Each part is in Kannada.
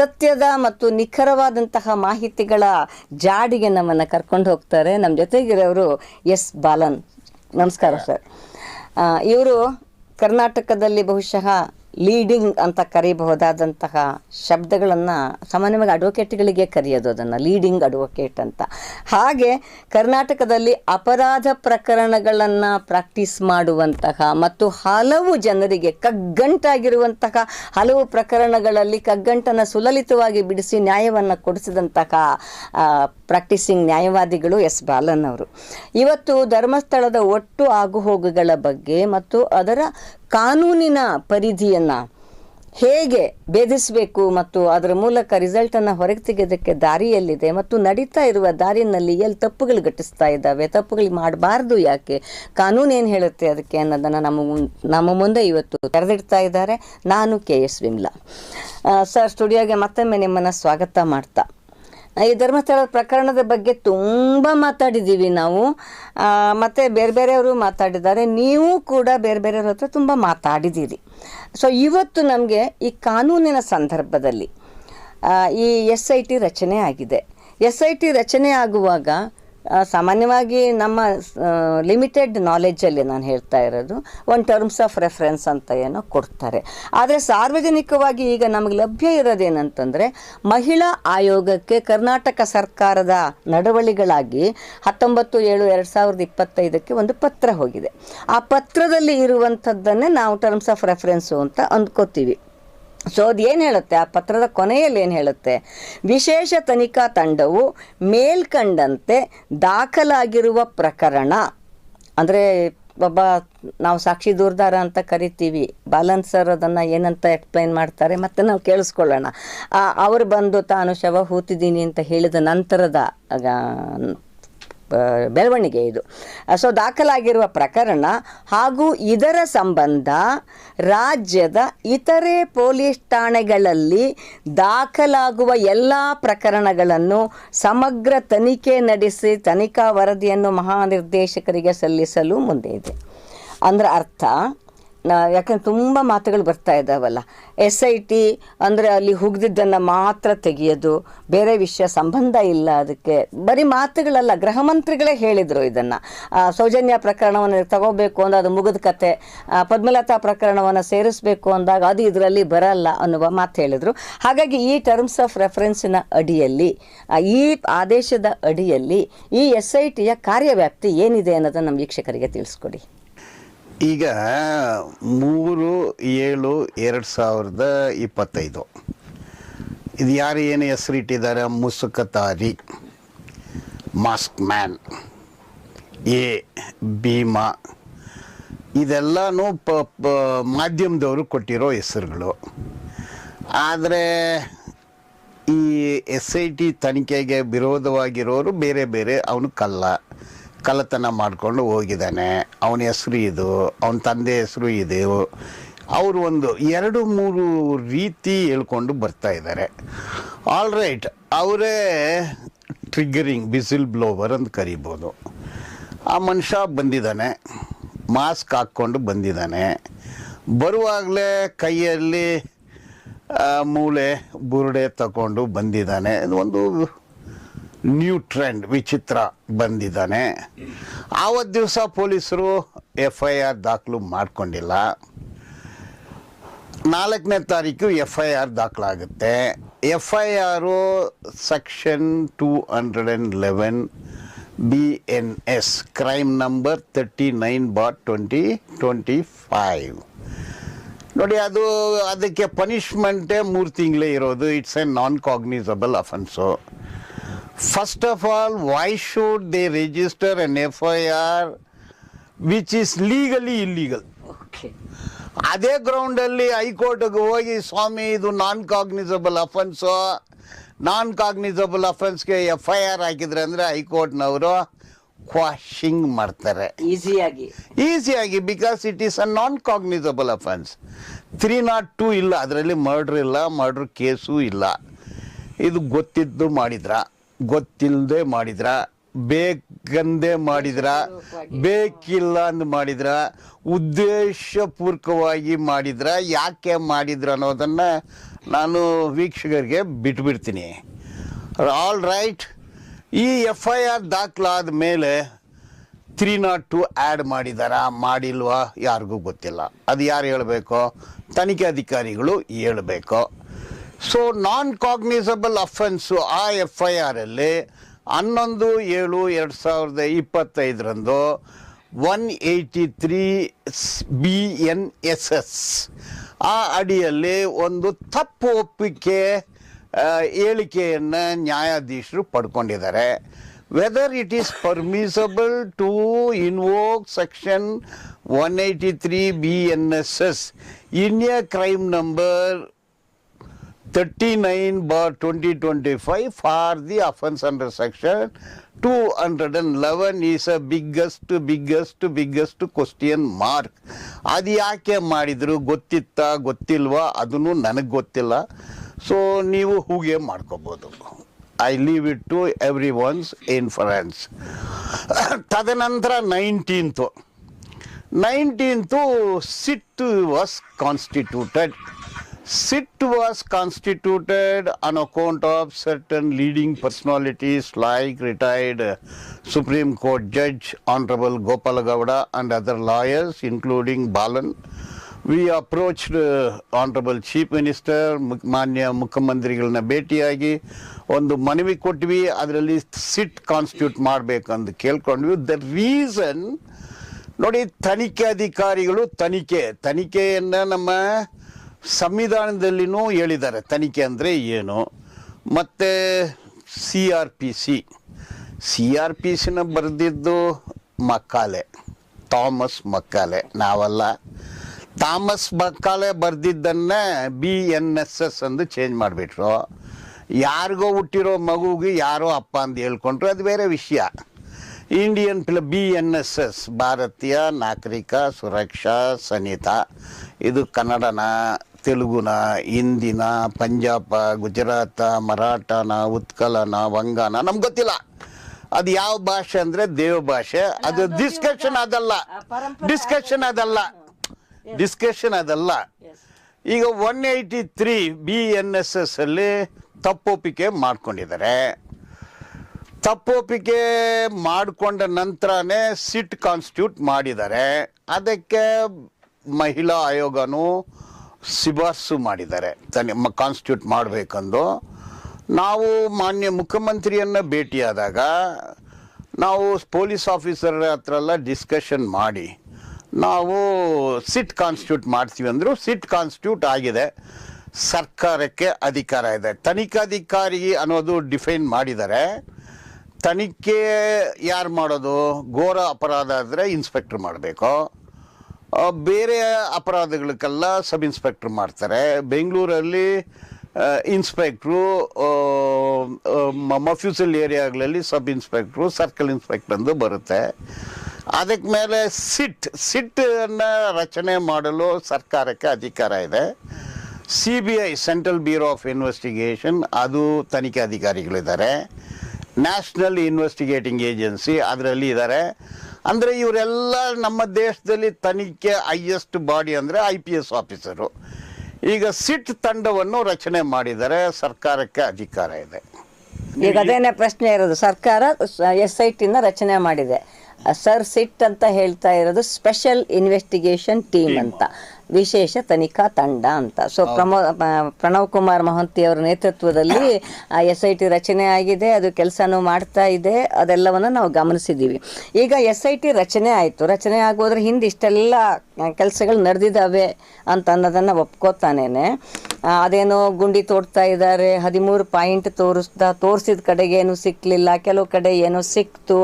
ಸತ್ಯದ ಮತ್ತು ನಿಖರವಾದಂತಹ ಮಾಹಿತಿಗಳ ಜಾಡಿಗೆ ನಮ್ಮನ್ನು ಕರ್ಕೊಂಡು ಹೋಗ್ತಾರೆ. ನಮ್ಮ ಜೊತೆಗಿರೋರು ಎಸ್ ಬಾಲನ್. ನಮಸ್ಕಾರ ಸರ್. ಇವರು ಕರ್ನಾಟಕದಲ್ಲಿ ಬಹುಶಃ ಲೀಡಿಂಗ್ ಅಂತ ಕರೀಬಹುದಾದಂತಹ ಶಬ್ದಗಳನ್ನು ಸಾಮಾನ್ಯವಾಗಿ ಅಡ್ವೊಕೇಟ್ಗಳಿಗೆ ಕರೆಯೋದು, ಅದನ್ನು ಲೀಡಿಂಗ್ ಅಡ್ವೊಕೇಟ್ ಅಂತ. ಹಾಗೆ ಕರ್ನಾಟಕದಲ್ಲಿ ಅಪರಾಧ ಪ್ರಕರಣಗಳನ್ನು ಪ್ರಾಕ್ಟೀಸ್ ಮಾಡುವಂತಹ ಮತ್ತು ಹಲವು ಜನರಿಗೆ ಕಗ್ಗಂಟಾಗಿರುವಂತಹ ಹಲವು ಪ್ರಕರಣಗಳಲ್ಲಿ ಕಗ್ಗಂಟನ್ನು ಸುಲಲಿತವಾಗಿ ಬಿಡಿಸಿ ನ್ಯಾಯವನ್ನು ಕೊಡಿಸಿದಂತಹ ಪ್ರಾಕ್ಟೀಸಿಂಗ್ ನ್ಯಾಯವಾದಿಗಳು ಎಸ್ ಬಾಲನ್ ಅವರು. ಇವತ್ತು ಧರ್ಮಸ್ಥಳದ ಒಟ್ಟು ಆಗುಹೋಗುಗಳ ಬಗ್ಗೆ ಮತ್ತು ಅದರ ಕಾನೂನಿನ ಪರಿಧಿಯನ್ನು ಹೇಗೆ ಭೇದಿಸಬೇಕು ಮತ್ತು ಅದರ ಮೂಲಕ ರಿಸಲ್ಟನ್ನು ಹೊರಗೆ ತೆಗೆಯೋದಕ್ಕೆ ದಾರಿಯಲ್ಲಿದೆ ಮತ್ತು ನಡೀತಾ ಇರುವ ದಾರಿಯಲ್ಲಿ ಎಲ್ಲಿ ತಪ್ಪುಗಳು ಘಟಿಸ್ತಾ ಇದ್ದಾವೆ, ತಪ್ಪುಗಳು ಮಾಡಬಾರ್ದು, ಯಾಕೆ ಕಾನೂನು ಏನು ಹೇಳುತ್ತೆ ಅದಕ್ಕೆ ಅನ್ನೋದನ್ನು ನಮ್ಮ ಮುಂದೆ ಇವತ್ತು ತೆರೆದಿಡ್ತಾ ಇದ್ದಾರೆ. ನಾನು KS ವಿಮಲಾ. ಸರ್, ಸ್ಟುಡಿಯೋಗೆ ಮತ್ತೊಮ್ಮೆ ನಿಮ್ಮನ್ನು ಸ್ವಾಗತ ಮಾಡ್ತಾ, ಈ ಧರ್ಮಸ್ಥಳದ ಪ್ರಕರಣದ ಬಗ್ಗೆ ತುಂಬ ಮಾತಾಡಿದ್ದೀವಿ ನಾವು, ಮತ್ತು ಬೇರೆ ಬೇರೆಯವರು ಮಾತಾಡಿದ್ದಾರೆ, ನೀವು ಕೂಡ ಬೇರೆ ಬೇರೆಯವ್ರ ಹತ್ರ ತುಂಬ ಮಾತಾಡಿದ್ದೀರಿ. ಸೊ ಇವತ್ತು ನಮಗೆ ಈ ಕಾನೂನಿನ ಸಂದರ್ಭದಲ್ಲಿ ಈ SIT ರಚನೆ ಆಗಿದೆ. SIT ರಚನೆ ಆಗುವಾಗ ಸಾಮಾನ್ಯವಾಗಿ ನಮ್ಮ ಲಿಮಿಟೆಡ್ ನಾಲೆಡ್ಜಲ್ಲಿ ನಾನು ಹೇಳ್ತಾ ಇರೋದು ಒಂದು ಟರ್ಮ್ಸ್ ಆಫ್ ರೆಫರೆನ್ಸ್ ಅಂತ ಏನೋ ಕೊಡ್ತಾರೆ. ಆದರೆ ಸಾರ್ವಜನಿಕವಾಗಿ ಈಗ ನಮಗೆ ಲಭ್ಯ ಇರೋದೇನಂತಂದರೆ, ಮಹಿಳಾ ಆಯೋಗಕ್ಕೆ ಕರ್ನಾಟಕ ಸರ್ಕಾರದ ನಡವಳಿಗಳಾಗಿ 19/7/2025 ಒಂದು ಪತ್ರ ಹೋಗಿದೆ. ಆ ಪತ್ರದಲ್ಲಿ ಇರುವಂಥದ್ದನ್ನೇ ನಾವು ಟರ್ಮ್ಸ್ ಆಫ್ ರೆಫರೆನ್ಸು ಅಂತ ಅಂದ್ಕೋತೀವಿ. ಸೊ ಅದು ಏನು ಹೇಳುತ್ತೆ, ಆ ಪತ್ರದ ಕೊನೆಯಲ್ಲಿ ಏನು ಹೇಳುತ್ತೆ, ವಿಶೇಷ ತನಿಖಾ ತಂಡವು ಮೇಲ್ಕಂಡಂತೆ ದಾಖಲಾಗಿರುವ ಪ್ರಕರಣ, ಅಂದರೆ ಒಬ್ಬ ನಾವು ಸಾಕ್ಷಿ ದೂರದಾರ ಅಂತ ಕರಿತೀವಿ, ಬಾಲನ್ ಸರ್ ಅದನ್ನು ಏನಂತ ಎಕ್ಸ್ಪ್ಲೈನ್ ಮಾಡ್ತಾರೆ ಮತ್ತು ನಾವು ಕೇಳಿಸ್ಕೊಳ್ಳೋಣ. ಅವರು ಬಂದು ತಾನು ಶವ ಹೂತಿದ್ದೀನಿ ಅಂತ ಹೇಳಿದ ನಂತರದ ಬೆಳವಣಿಗೆ ಇದು. ಸೊ ದಾಖಲಾಗಿರುವ ಪ್ರಕರಣ ಹಾಗೂ ಇದರ ಸಂಬಂಧ ರಾಜ್ಯದ ಇತರೆ ಪೊಲೀಸ್ ಠಾಣೆಗಳಲ್ಲಿ ದಾಖಲಾಗುವ ಎಲ್ಲ ಪ್ರಕರಣಗಳನ್ನು ಸಮಗ್ರ ತನಿಖೆ ನಡೆಸಿ ತನಿಖಾ ವರದಿಯನ್ನು ಮಹಾನಿರ್ದೇಶಕರಿಗೆ ಸಲ್ಲಿಸಲು ಮುಂದೆ ಇದೆ. ಅಂದರೆ ಅರ್ಥ, ಯಾಕಂದ್ರೆ ತುಂಬ ಮಾತುಗಳು ಬರ್ತಾ ಇದ್ದಾವಲ್ಲ, SIT ಅಂದರೆ ಅಲ್ಲಿ ಹುಗ್ದಿದ್ದನ್ನು ಮಾತ್ರ ತೆಗೆಯೋದು, ಬೇರೆ ವಿಷಯ ಸಂಬಂಧ ಇಲ್ಲ ಅದಕ್ಕೆ, ಬರೀ ಮಾತುಗಳಲ್ಲ. ಗೃಹ ಮಂತ್ರಿಗಳೇ ಹೇಳಿದರು ಇದನ್ನು. ಸೌಜನ್ಯ ಪ್ರಕರಣವನ್ನು ತಗೋಬೇಕು ಅಂದಾಗ ಅದು ಮುಗಿದ ಕತೆ, ಪದ್ಮಲತಾ ಪ್ರಕರಣವನ್ನು ಸೇರಿಸಬೇಕು ಅಂದಾಗ ಅದು ಇದರಲ್ಲಿ ಬರಲ್ಲ ಅನ್ನುವ ಮಾತು ಹೇಳಿದರು. ಹಾಗಾಗಿ ಈ ಟರ್ಮ್ಸ್ ಆಫ್ ರೆಫರೆನ್ಸಿನ ಅಡಿಯಲ್ಲಿ, ಈ ಆದೇಶದ ಅಡಿಯಲ್ಲಿ ಈ SITಯ ಕಾರ್ಯವ್ಯಾಪ್ತಿ ಏನಿದೆ ಅನ್ನೋದನ್ನು ನಮ್ಮ ವೀಕ್ಷಕರಿಗೆ ತಿಳಿಸ್ಕೊಡಿ. ಈಗ 3/7/2025 ಇದು ಯಾರು ಏನು ಹೆಸರಿಟ್ಟಿದ್ದಾರೆ, ಮುಸುಕತಾರಿ, ಮಾಸ್ಕ್ ಮ್ಯಾನ್, ಭೀಮಾ, ಇದೆಲ್ಲನೂ ಮಾಧ್ಯಮದವರು ಕೊಟ್ಟಿರೋ ಹೆಸರುಗಳು. ಆದರೆ ಈ SIT ತನಿಖೆಗೆ ವಿರೋಧವಾಗಿರೋರು ಬೇರೆ ಬೇರೆ, ಅವನು ಕಳ್ಳತನ ಮಾಡಿಕೊಂಡು ಹೋಗಿದ್ದಾನೆ, ಅವನ ಹೆಸರು ಇದು, ಅವನ ತಂದೆ ಹೆಸರು ಇದು, ಅವರು ಒಂದು 2-3 ರೀತಿ ಹೇಳ್ಕೊಂಡು ಬರ್ತಾ ಇದ್ದಾರೆ. ಆಲ್ ರೈಟ್, ಅವರೇ ಟ್ರಿಗ್ಗರಿಂಗ್ ವಿಸಿಲ್ ಬ್ಲೋವರ್ ಅಂತ ಕರಿಬೋದು. ಆ ಮನುಷ್ಯ ಬಂದಿದ್ದಾನೆ, ಮಾಸ್ಕ್ ಹಾಕ್ಕೊಂಡು ಬಂದಿದ್ದಾನೆ, ಬರುವಾಗಲೇ ಕೈಯಲ್ಲಿ ಮೂಳೆ ಬುರುಡೆ ತಗೊಂಡು ಬಂದಿದ್ದಾನೆ. ಇದು ಒಂದು ನ್ಯೂ ಟ್ರೆಂಡ್, ವಿಚಿತ್ರ ಬಂದಿದ್ದಾನೆ. ಆವತ್ತು ದಿವಸ ಪೊಲೀಸರು FIR ದಾಖಲು ಮಾಡಿಕೊಂಡಿಲ್ಲ. 4ನೇ ತಾರೀಕು FIR ದಾಖಲಾಗುತ್ತೆ. FIR section 211 BNS crime number 39/2025 ನೋಡಿ. ಅದಕ್ಕೆ ಪನಿಷ್ಮೆಂಟೇ 3 ತಿಂಗಳೇ ಇರೋದು. It's A non cognisable offence. First of all, why should they register an FIR which is legally illegal? ಅದೇ ಗ್ರೌಂಡಲ್ಲಿ ಹೈಕೋರ್ಟ್ಗೆ ಹೋಗಿ, ಸ್ವಾಮಿ ಇದು ನಾನ್ ಕಾಗ್ನಿಸಬಲ್ ಅಫೆನ್ಸ್ಗೆ FIR ಹಾಕಿದ್ರೆ ಅಂದರೆ ಹೈಕೋರ್ಟ್ನವರು ಕ್ವಾಶಿಂಗ್ ಮಾಡ್ತಾರೆ ಈಸಿಯಾಗಿ, because it is a non cognisable offence. 302 ಇಲ್ಲ, ಅದರಲ್ಲಿ ಮರ್ಡ್ರ್ ಇಲ್ಲ, ಮರ್ಡ್ರ್ ಕೇಸು ಇಲ್ಲ. ಇದು ಗೊತ್ತಿದ್ದು ಮಾಡಿದ್ರ, ಗೊತ್ತಿಲ್ಲದೆ ಮಾಡಿದ್ರ, ಬೇಕಂದೇ ಮಾಡಿದ್ರ, ಬೇಕಿಲ್ಲ ಅಂದ್ ಮಾಡಿದ್ರ, ಉದ್ದೇಶಪೂರ್ವಕವಾಗಿ ಮಾಡಿದ್ರ, ಯಾಕೆ ಮಾಡಿದ್ರ ಅನ್ನೋದನ್ನ ನಾನು ವೀಕ್ಷಕರಿಗೆ ಬಿಟ್ಬಿಡ್ತೀನಿ. ಆಲ್ ರೈಟ್, ಈ FIR ದಾಖಲಾದ ಮೇಲೆ 302 ಆ್ಯಡ್ ಮಾಡಿದಾರಾ ಮಾಡಿಲ್ವಾ ಯಾರಿಗೂ ಗೊತ್ತಿಲ್ಲ. ಅದು ಯಾರು ಹೇಳಬೇಕು? ತನಿಖೆ ಅಧಿಕಾರಿಗಳು ಹೇಳಬೇಕು. ಸೊ ನಾನ್ ಕಾಗ್ನಿಸಬಲ್ ಅಫೆನ್ಸು ಆ FIR-ಅಲ್ಲಿ 11/7/2025 183 BNSS ಆ ಅಡಿಯಲ್ಲಿ ಒಂದು ತಪ್ಪು ಒಪ್ಪಿಗೆ ಹೇಳಿಕೆಯನ್ನು ನ್ಯಾಯಾಧೀಶರು ಪಡ್ಕೊಂಡಿದ್ದಾರೆ. Whether it is permissible to invoke section 183 BNSS in a crime number 39/2025 for the offense under section 211 is a biggest question mark. ಅದು ಯಾಕೆ ಮಾಡಿದ್ರು, ಗೊತ್ತಿತ್ತಾ ಗೊತ್ತಿಲ್ವಾ ಅದನ್ನು ನನಗೆ ಗೊತ್ತಿಲ್ಲ. ಸೊ ನೀವು ಹೂಗೆ ಮಾಡ್ಕೋಬೋದು. I leave it to everyone's inference. ತದನಂತರ 19th SIT was constituted. SIT was constituted on account of certain leading personalities like retired Supreme Court Judge Honorable Gopal Gowda and other lawyers including Balan. We approached Honorable Chief Minister, ಮಾನ್ಯ ಮುಖ್ಯಮಂತ್ರಿಗಳನ್ನ ಭೇಟಿಯಾಗಿ ಒಂದು ಮನವಿ ಕೊಟ್ವಿ. ಅದರಲ್ಲಿ ಸಿಟ್ ಕಾನ್ಸ್ಟಿಟ್ಯೂಟ್ ಮಾಡಬೇಕಂದು ಕೇಳ್ಕೊಂಡ್ವಿ. ದ ರೀಸನ್ ನೋಡಿ, ತನಿಖೆ ಅಧಿಕಾರಿಗಳು ತನಿಖೆಯನ್ನು ನಮ್ಮ ಸಂವಿಧಾನದಲ್ಲಿನೂ ಹೇಳಿದ್ದಾರೆ ತನಿಖೆ ಅಂದರೆ ಏನು. ಮತ್ತು CRPCನ ಬರೆದಿದ್ದು ಮಕ್ಕಾಲೆ, ಥಾಮಸ್ ಮಕ್ಕಾಲೆ, ನಾವಲ್ಲ. ಥಾಮಸ್ ಮಕ್ಕಾಲೆ ಬರೆದಿದ್ದನ್ನೇ BNSS ಅಂದು ಚೇಂಜ್ ಮಾಡಿಬಿಟ್ರು. ಯಾರಿಗೋ ಹುಟ್ಟಿರೋ ಮಗುಗೆ ಯಾರೋ ಅಪ್ಪ ಅಂತ ಹೇಳ್ಕೊಂಡ್ರು, ಅದು ಬೇರೆ ವಿಷಯ. ಇಂಡಿಯನ್ BNSS ಭಾರತೀಯ ನಾಗರಿಕ ಸುರಕ್ಷಾ ಸಮಿತಿ. ಇದು ಕನ್ನಡನ, ತೆಲುಗುನ, ಹಿಂದಿನ, ಪಂಜಾಬ, ಗುಜರಾತ, ಮರಾಠನ, ಉತ್ಕಲನ, ವಂಗಾನ, ನಮ್ಗೆ ಗೊತ್ತಿಲ್ಲ ಅದು ಯಾವ ಭಾಷೆ ಅಂದರೆ ದೇವ ಭಾಷೆ. ಅದು ಡಿಸ್ಕಷನ್ ಅದಲ್ಲ. ಈಗ 183 BNSS ಅಲ್ಲಿ ತಪ್ಪೊಪ್ಪಿಗೆ ಮಾಡ್ಕೊಂಡಿದ್ದಾರೆ. ತಪ್ಪೊಪ್ಪಿಗೆ ಮಾಡಿಕೊಂಡ ನಂತರನೇ ಸಿಟ್ ಕಾನ್ಸ್ಟಿಟ್ಯೂಟ್ ಮಾಡಿದ್ದಾರೆ. ಅದಕ್ಕೆ ಮಹಿಳಾ ಆಯೋಗನೂ ಶಿಫಾರಸು ಮಾಡಿದ್ದಾರೆ ಕಾನ್ಸ್ಟಿಟ್ಯೂಟ್ ಮಾಡಬೇಕಂದು. ನಾವು ಮಾನ್ಯ ಮುಖ್ಯಮಂತ್ರಿಯನ್ನು ಭೇಟಿಯಾದಾಗ ನಾವು ಪೊಲೀಸ್ ಆಫೀಸರ್ ಹತ್ರ ಎಲ್ಲ ಡಿಸ್ಕಷನ್ ಮಾಡಿ ನಾವು ಸಿಟ್ ಕಾನ್ಸ್ಟಿಟ್ಯೂಟ್ ಮಾಡ್ತೀವಿ ಅಂದರು. ಸಿಟ್ ಕಾನ್ಸ್ಟಿಟ್ಯೂಟ್ ಆಗಿದೆ. ಸರ್ಕಾರಕ್ಕೆ ಅಧಿಕಾರ ಇದೆ. ತನಿಖಾಧಿಕಾರಿ ಅನ್ನೋದು ಡಿಫೈನ್ ಮಾಡಿದ್ದಾರೆ. ತನಿಖೆ ಯಾರು ಮಾಡೋದು? ಘೋರ ಅಪರಾಧ ಆದರೆ ಇನ್ಸ್ಪೆಕ್ಟ್ರ್ ಮಾಡಬೇಕು. ಬೇರೆ ಅಪರಾಧಗಳಕ್ಕೆಲ್ಲ ಸಬ್ ಇನ್ಸ್ಪೆಕ್ಟ್ರ್ ಮಾಡ್ತಾರೆ. ಬೆಂಗಳೂರಲ್ಲಿ ಇನ್ಸ್ಪೆಕ್ಟ್ರು, ಮಫ್ಯೂಸಲ್ ಏರಿಯಾಗಳಲ್ಲಿ ಸಬ್ ಇನ್ಸ್ಪೆಕ್ಟ್ರು, ಸರ್ಕಲ್ ಇನ್ಸ್ಪೆಕ್ಟ್ರ್ ಎಂದು ಬರುತ್ತೆ. ಅದಕ್ಕೆ ಮೇಲೆ ಸಿಟ್ಟನ್ನು ರಚನೆ ಮಾಡಲು ಸರ್ಕಾರಕ್ಕೆ ಅಧಿಕಾರ ಇದೆ. CBI central bureau of investigation, ಅದು ತನಿಖೆ ಅಧಿಕಾರಿಗಳಿದ್ದಾರೆ. ನ್ಯಾಷನಲ್ ಇನ್ವೆಸ್ಟಿಗೇಟಿಂಗ್ ಏಜೆನ್ಸಿ ಅದರಲ್ಲಿ ಇದ್ದಾರೆ. ಅಂದರೆ ಇವರೆಲ್ಲ ನಮ್ಮ ದೇಶದಲ್ಲಿ ತನಿಖೆ ಹೈಯೆಸ್ಟ್ ಬಾಡಿ ಅಂದರೆ IPS ಆಫೀಸರು. ಈಗ ಸಿಟ್ ತಂಡವನ್ನು ರಚನೆ ಮಾಡಿದ್ದಾರೆ. ಸರ್ಕಾರಕ್ಕೆ ಅಧಿಕಾರ ಇದೆ. ಈಗ ಅದೇನೇ ಪ್ರಶ್ನೆ ಇರೋದು, ಸರ್ಕಾರ SITನ ರಚನೆ ಮಾಡಿದೆ. ಸರ್ ಸಿಟ್ ಅಂತ ಹೇಳ್ತಾ ಇರೋದು ಸ್ಪೆಷಲ್ ಇನ್ವೆಸ್ಟಿಗೇಷನ್ ಟೀಮ್ ಅಂತ, ವಿಶೇಷ ತನಿಖಾ ತಂಡ ಅಂತ. ಸೊ ಪ್ರಣವ್ ಕುಮಾರ್ ಮೊಹಂತಿ ಅವರ ನೇತೃತ್ವದಲ್ಲಿ SIT ರಚನೆ ಆಗಿದೆ. ಅದು ಕೆಲಸನೂ ಮಾಡ್ತಾ ಇದೆ. ಅದೆಲ್ಲವನ್ನು ನಾವು ಗಮನಿಸಿದ್ದೀವಿ. ಈಗ SIT ರಚನೆ ಆಯಿತು. ರಚನೆ ಆಗೋದ್ರ ಹಿಂದೆ ಇಷ್ಟೆಲ್ಲ ಕೆಲಸಗಳು ನಡೆದಿದ್ದಾವೆ ಅಂತ ಅನ್ನೋದನ್ನು ಒಪ್ಕೋತಾನೇನೆ. ಅದೇನೋ ಗುಂಡಿ ತೋಡ್ತಾ ಇದ್ದಾರೆ, 13 ಪಾಯಿಂಟ್ ತೋರಿಸಿದ ಕಡೆಗೆ ಏನು ಸಿಕ್ಕಲಿಲ್ಲ, ಕೆಲವು ಕಡೆ ಏನೋ ಸಿಕ್ತು,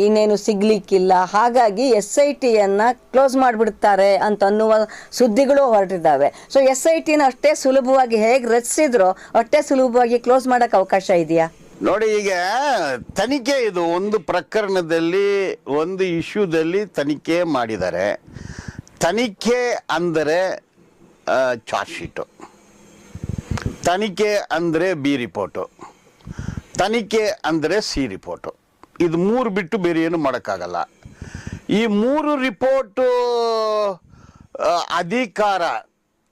ಇನ್ನೇನು ಸಿಗ್ಲಿಕ್ಕಿಲ್ಲ. ಹಾಗಾಗಿ SITಯನ್ನು ಕ್ಲೋಸ್ ಮಾಡಿಬಿಡ್ತಾರೆ ಅಂತ ಅನ್ನುವ ಸುದ್ದಿಗಳು ಹೊರಟಿದ್ದಾವೆ. ಸೊ SITನ ಅಷ್ಟೇ ಸುಲಭವಾಗಿ ಹೇಗೆ ರಚಿಸಿದ್ರೋ ಅಷ್ಟೇ ಸುಲಭವಾಗಿ ಕ್ಲೋಸ್ ಮಾಡೋಕ್ಕೆ ಅವಕಾಶ ಇದೆಯಾ? ನೋಡಿ, ಈಗ ತನಿಖೆ ಇದು ಒಂದು ಪ್ರಕರಣದಲ್ಲಿ, ಒಂದು ಇಶ್ಯೂದಲ್ಲಿ ತನಿಖೆ ಮಾಡಿದ್ದಾರೆ. ತನಿಖೆ ಅಂದರೆ ಚಾರ್ಜ್ ಶೀಟು, ತನಿಖೆ ಅಂದರೆ B ರಿಪೋರ್ಟು, ತನಿಖೆ ಅಂದರೆ C ರಿಪೋರ್ಟು. ಇದು 3 ಬಿಟ್ಟು ಬೇರೆ ಏನು ಮಾಡೋಕ್ಕಾಗಲ್ಲ. ಈ 3 ರಿಪೋರ್ಟು ಅಧಿಕಾರ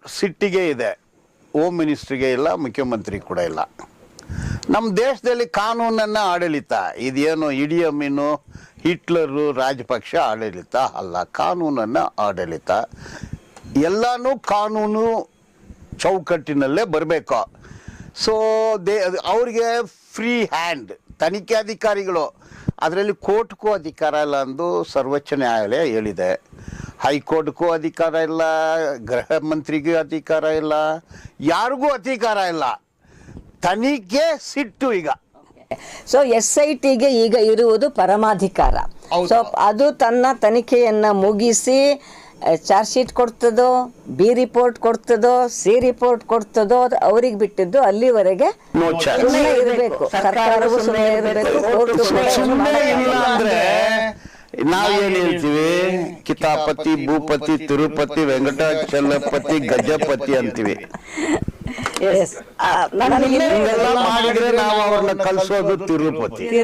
ಸಿಟ್ಟಿಗೆ ಇದೆ. ಹೋಮ್ ಮಿನಿಸ್ಟ್ರಿಗೆ ಇಲ್ಲ, ಮುಖ್ಯಮಂತ್ರಿ ಕೂಡ ಇಲ್ಲ. ನಮ್ಮ ದೇಶದಲ್ಲಿ ಕಾನೂನನ್ನ ಆಡಳಿತ ಇದೇನು ಇಡಿಯಮ್ಮೀನು ಹಿಟ್ಲರು ರಾಜಪಕ್ಷ ಆಡಳಿತ ಅಲ್ಲ, ಕಾನೂನನ್ನ ಆಡಳಿತ. ಎಲ್ಲನೂ ಕಾನೂನು ಚೌಕಟ್ಟಿನಲ್ಲೇ ಬರಬೇಕು. ಸೊ ಅವ್ರಿಗೆ ಫ್ರೀ ಹ್ಯಾಂಡ್ ತನಿಖೆ ಅಧಿಕಾರಿಗಳು, ಅದರಲ್ಲಿ ಕೋರ್ಟ್ಗೂ ಅಧಿಕಾರ ಇಲ್ಲ ಅಂದು ಸರ್ವೋಚ್ಚ ನ್ಯಾಯಾಲಯ ಹೇಳಿದೆ. ಹೈಕೋರ್ಟ್ಗೂ ಅಧಿಕಾರ ಇಲ್ಲ, ಗೃಹ ಮಂತ್ರಿಗೂ ಅಧಿಕಾರ ಇಲ್ಲ, ಯಾರಿಗೂ ಅಧಿಕಾರ ಇಲ್ಲ. ತನಿಖೆ ಸಿಟ್ಟು ಈಗ. ಸೊ SITಗೆ ಈಗ ಇರುವುದು ಪರಮಾಧಿಕಾರ. ಸೊ ಅದು ತನ್ನ ತನಿಖೆಯನ್ನ ಮುಗಿಸಿ ಚಾರ್ಜ್ ಶೀಟ್ ಕೊಡ್ತದೋ, B ರಿಪೋರ್ಟ್ ಕೊಡ್ತದೋ, C ರಿಪೋರ್ಟ್ ಕೊಡ್ತದೋ, ಅದು ಅವ್ರಿಗೆ ಬಿಟ್ಟಿದ್ದು. ಅಲ್ಲಿವರೆಗೆ ಸುಮ್ಮನೆ ಇರಬೇಕು, ಸರ್ಕಾರವು ಸುಮ್ಮನೆ ಇರಬೇಕು, ಸುಮ್ಮನೆ ಇಲ್ಲ ಅಂದ್ರೆ ನಾವೇನ್ ಹೇಳ್ತೀವಿ, ಕಿತಾಪತಿ, ಭೂಪತಿ, ತಿರುಪತಿ, ವೆಂಕಟಾಚಲಪತಿ, ಗಜಪತಿ ಅಂತೀವಿ. ಮಾಡಿದ್ರೆ ನಾವು ಅವ್ರನ್ನ ಕಳ್ಸೋದು ತಿರುಪತಿಗೆ,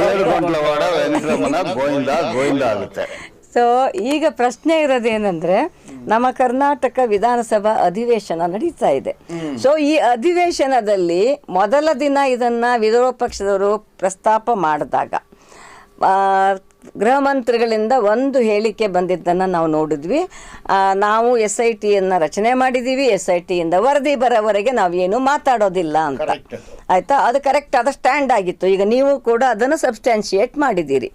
ಏಳುಗೊಂಡ್ಲವಾಡ ವೆಂಕಟರಮಣ ಗೋವಿಂದ ಗೋವಿಂದ ಆಗುತ್ತೆ. ಸೊ ಈಗ ಪ್ರಶ್ನೆ ಇರೋದೇನೆಂದ್ರೆ, ನಮ್ಮ ಕರ್ನಾಟಕ ವಿಧಾನಸಭಾ ಅಧಿವೇಶನ ನಡೀತಾ ಇದೆ. ಸೊ ಈ ಅಧಿವೇಶನದಲ್ಲಿ ಮೊದಲ ದಿನ ಇದನ್ನ ವಿರೋಧ ಪಕ್ಷದವರು ಪ್ರಸ್ತಾಪ ಮಾಡಿದಾಗ ಗೃಹ ಮಂತ್ರಿಗಳಿಂದ ಒಂದು ಹೇಳಿಕೆ ಬಂದಿದ್ದನ್ನು ನಾವು ನೋಡಿದ್ವಿ. ನಾವು SITಯನ್ನು ರಚನೆ ಮಾಡಿದ್ದೀವಿ, SITಯಿಂದ ವರದಿ ಬರೋವರೆಗೆ ನಾವೇನು ಮಾತಾಡೋದಿಲ್ಲ ಅಂತ. ಆಯಿತಾ, ಅದು ಕರೆಕ್ಟ್ ಆದ ಸ್ಟ್ಯಾಂಡ್ ಆಗಿತ್ತು. ಈಗ ನೀವು ಕೂಡ ಅದನ್ನು ಸಬ್ಸ್ಟ್ಯಾನ್ಶಿಯೇಟ್ ಮಾಡಿದ್ದೀರಿ.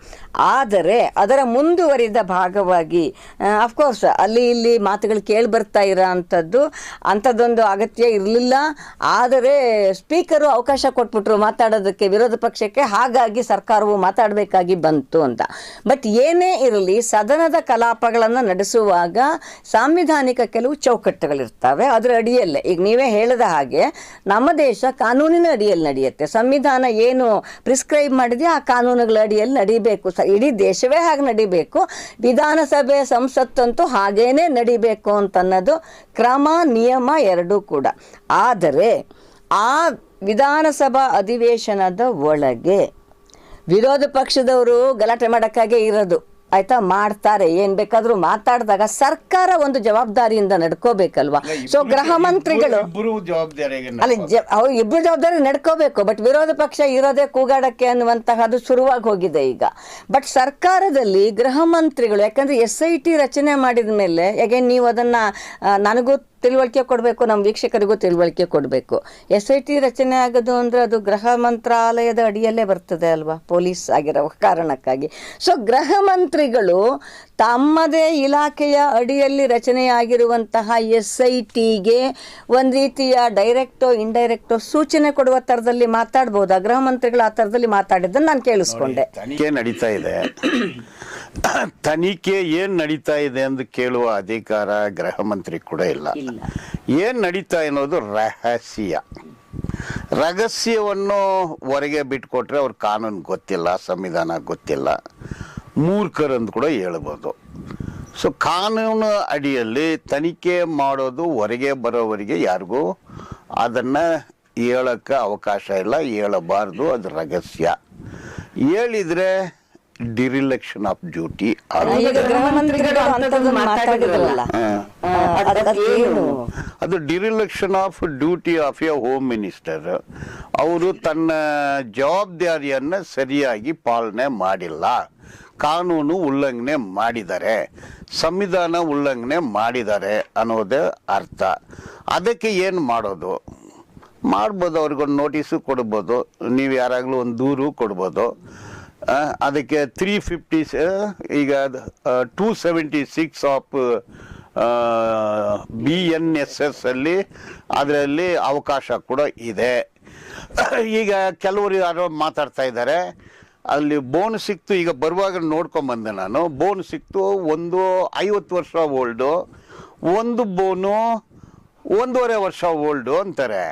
ಆದರೆ ಅದರ ಮುಂದುವರಿದ ಭಾಗವಾಗಿ ಅಫ್ಕೋರ್ಸ್ ಅಲ್ಲಿ ಇಲ್ಲಿ ಮಾತುಗಳು ಕೇಳಿ ಬರ್ತಾ ಇರೋ ಅಂಥದ್ದೊಂದು ಅಗತ್ಯ ಇರಲಿಲ್ಲ. ಆದರೆ ಸ್ಪೀಕರು ಅವಕಾಶ ಕೊಟ್ಬಿಟ್ರು ಮಾತಾಡೋದಕ್ಕೆ ವಿರೋಧ ಪಕ್ಷಕ್ಕೆ, ಹಾಗಾಗಿ ಸರ್ಕಾರವು ಮಾತಾಡಬೇಕಾಗಿ ಬಂತು ಅಂತ. ಬಟ್ ಏನೇ ಇರಲಿ, ಸದನದ ಕಲಾಪಗಳನ್ನು ನಡೆಸುವಾಗ ಸಾಂವಿಧಾನಿಕ ಕೆಲವು ಚೌಕಟ್ಟುಗಳಿರ್ತವೆ. ಅದರ ಅಡಿಯಲ್ಲೇ ಈಗ ನೀವೇ ಹೇಳಿದ ಹಾಗೆ ನಮ್ಮ ದೇಶ ಕಾನೂನಿನ ಅಡಿಯಲ್ಲಿ ನಡೆಯುತ್ತೆ. ಸಂವಿಧಾನ ಏನು ಪ್ರಿಸ್ಕ್ರೈಬ್ ಮಾಡಿದೆಯೋ ಆ ಕಾನೂನುಗಳ ಅಡಿಯಲ್ಲಿ ನಡಿಬೇಕು. ಇಡೀ ದೇಶವೇ ಹಾಗೆ ನಡಿಬೇಕು. ವಿಧಾನಸಭೆ ಸಂಸತ್ತಂತೂ ಹಾಗೇನೆ ನಡಿಬೇಕು ಅಂತನ್ನೋದು ಕ್ರಮ, ನಿಯಮ ಎರಡೂ ಕೂಡ. ಆದರೆ ಆ ವಿಧಾನಸಭಾ ಅಧಿವೇಶನದ ಒಳಗೆ ವಿರೋಧ ಪಕ್ಷದವರು ಗಲಾಟೆ ಮಾಡೋಕ್ಕಾಗೇ ಇರೋದು. ಆಯ್ತಾ, ಮಾಡ್ತಾರೆ, ಏನ್ ಬೇಕಾದ್ರೂ ಮಾತಾಡಿದಾಗ ಸರ್ಕಾರ ಒಂದು ಜವಾಬ್ದಾರಿಯಿಂದ ನಡ್ಕೋಬೇಕಲ್ವಾ. ಸೊ ಗೃಹ ಮಂತ್ರಿಗಳು ಅಲ್ಲಿ ಅವ್ರು ಇಬ್ರು ಜವಾಬ್ದಾರಿ ನಡ್ಕೋಬೇಕು. ಬಟ್ ವಿರೋಧ ಪಕ್ಷ ಇರೋದೇ ಕೂಗಾಡಕ್ಕೆ ಅನ್ನುವಂತಹದ್ದು ಶುರುವಾಗಿ ಹೋಗಿದೆ ಈಗ. ಬಟ್ ಸರ್ಕಾರದಲ್ಲಿ ಗೃಹ ಮಂತ್ರಿಗಳು, ಯಾಕಂದ್ರೆ SIT ರಚನೆ ಮಾಡಿದ ಮೇಲೆ ಹೇಗೆ ನೀವು ಅದನ್ನ ನನಗೂ ತಿಳುವಳಿಕೆ ಕೊಡಬೇಕು, ನಮ್ಮ ವೀಕ್ಷಕರಿಗೂ ತಿಳುವಳಿಕೆ ಕೊಡಬೇಕು. SIT ರಚನೆ ಆಗೋದು ಅಂದರೆ ಅದು ಗೃಹ ಮಂತ್ರಾಲಯದ ಅಡಿಯಲ್ಲೇ ಬರ್ತದೆ ಅಲ್ವಾ, ಪೊಲೀಸ್ ಆಗಿರೋ ಕಾರಣಕ್ಕಾಗಿ. ಸೊ ಗೃಹ ಮಂತ್ರಿಗಳು ತಮ್ಮದೇ ಇಲಾಖೆಯ ಅಡಿಯಲ್ಲಿ ರಚನೆಯಾಗಿರುವಂತಹ SITಗೆ ಒಂದು ರೀತಿಯ ಡೈರೆಕ್ಟೋ ಇಂಡೈರೆಕ್ಟೋ ಸೂಚನೆ ಕೊಡುವ ಥರದಲ್ಲಿ ಮಾತಾಡ್ಬೋದು. ಗೃಹ ಮಂತ್ರಿಗಳು ಆ ಥರದಲ್ಲಿ ಮಾತಾಡಿದ್ದನ್ನು ನಾನು ಕೇಳಿಸ್ಕೊಂಡೆ. ತನಿಖೆ ನಡೀತಾ ಇದೆ, ತನಿಖೆ ಏನ್ ನಡೀತಾ ಇದೆ ಎಂದು ಕೇಳುವ ಅಧಿಕಾರ ಗೃಹ ಮಂತ್ರಿ ಕೂಡ ಇಲ್ಲ. ಏನ್ ನಡೀತಾ ಅನ್ನೋದು ರಹಸ್ಯವನ್ನು ಹೊರಗೆ ಬಿಟ್ಕೊಟ್ರೆ ಅವ್ರ ಕಾನೂನು ಗೊತ್ತಿಲ್ಲ, ಸಂವಿಧಾನ ಗೊತ್ತಿಲ್ಲ, ಮೂರ್ಖರಂದು ಕೂಡ ಹೇಳ್ಬೋದು. ಸೊ ಕಾನೂನು ಅಡಿಯಲ್ಲಿ ತನಿಖೆ ಮಾಡೋದು ಹೊರಗೆ ಬರೋವರೆಗೆ ಯಾರಿಗೂ ಅದನ್ನ ಹೇಳಕ್ಕೆ ಅವಕಾಶ ಇಲ್ಲ, ಹೇಳಬಾರ್ದು, ಅದು ರಹಸ್ಯ. ಹೇಳಿದ್ರೆ ಡಿರಿಲೆಕ್ಷನ್ ಆಫ್ ಡ್ಯೂಟಿ. ಅದು dereliction of duty of a home minister. ಅವರು ತನ್ನ ಜವಾಬ್ದಾರಿಯನ್ನ ಸರಿಯಾಗಿ ಪಾಲನೆ ಮಾಡಿಲ್ಲ, ಕಾನೂನು ಉಲ್ಲಂಘನೆ ಮಾಡಿದ್ದಾರೆ, ಸಂವಿಧಾನ ಉಲ್ಲಂಘನೆ ಮಾಡಿದ್ದಾರೆ ಅನ್ನೋದೇ ಅರ್ಥ. ಅದಕ್ಕೆ ಏನು ಮಾಡೋದು? ಮಾಡ್ಬೋದು, ಅವ್ರಿಗೊಂದು ನೋಟಿಸು ಕೊಡ್ಬೋದು, ನೀವು ಯಾರಾಗಲೂ ಒಂದು ದೂರು ಕೊಡ್ಬೋದು. ಅದಕ್ಕೆ 350 ಈಗ 276 ಆಫ್ BNSS ಅಲ್ಲಿ ಅದರಲ್ಲಿ ಅವಕಾಶ ಕೂಡ ಇದೆ. ಈಗ ಕೆಲವರು ಯಾರೋ ಮಾತಾಡ್ತಾ ಇದ್ದಾರೆ, ಅಲ್ಲಿ ಬೋನ್ ಸಿಕ್ತು. ಈಗ ಬರುವಾಗ ನೋಡ್ಕೊಂಬಂದೆ ನಾನು, ಬೋನ್ ಸಿಕ್ತು. ಒಂದು 50 ವರ್ಷ ಓಲ್ಡು, ಒಂದು ಬೋನು 1.5 ವರ್ಷ ಓಲ್ಡು ಅಂತಾರೆ.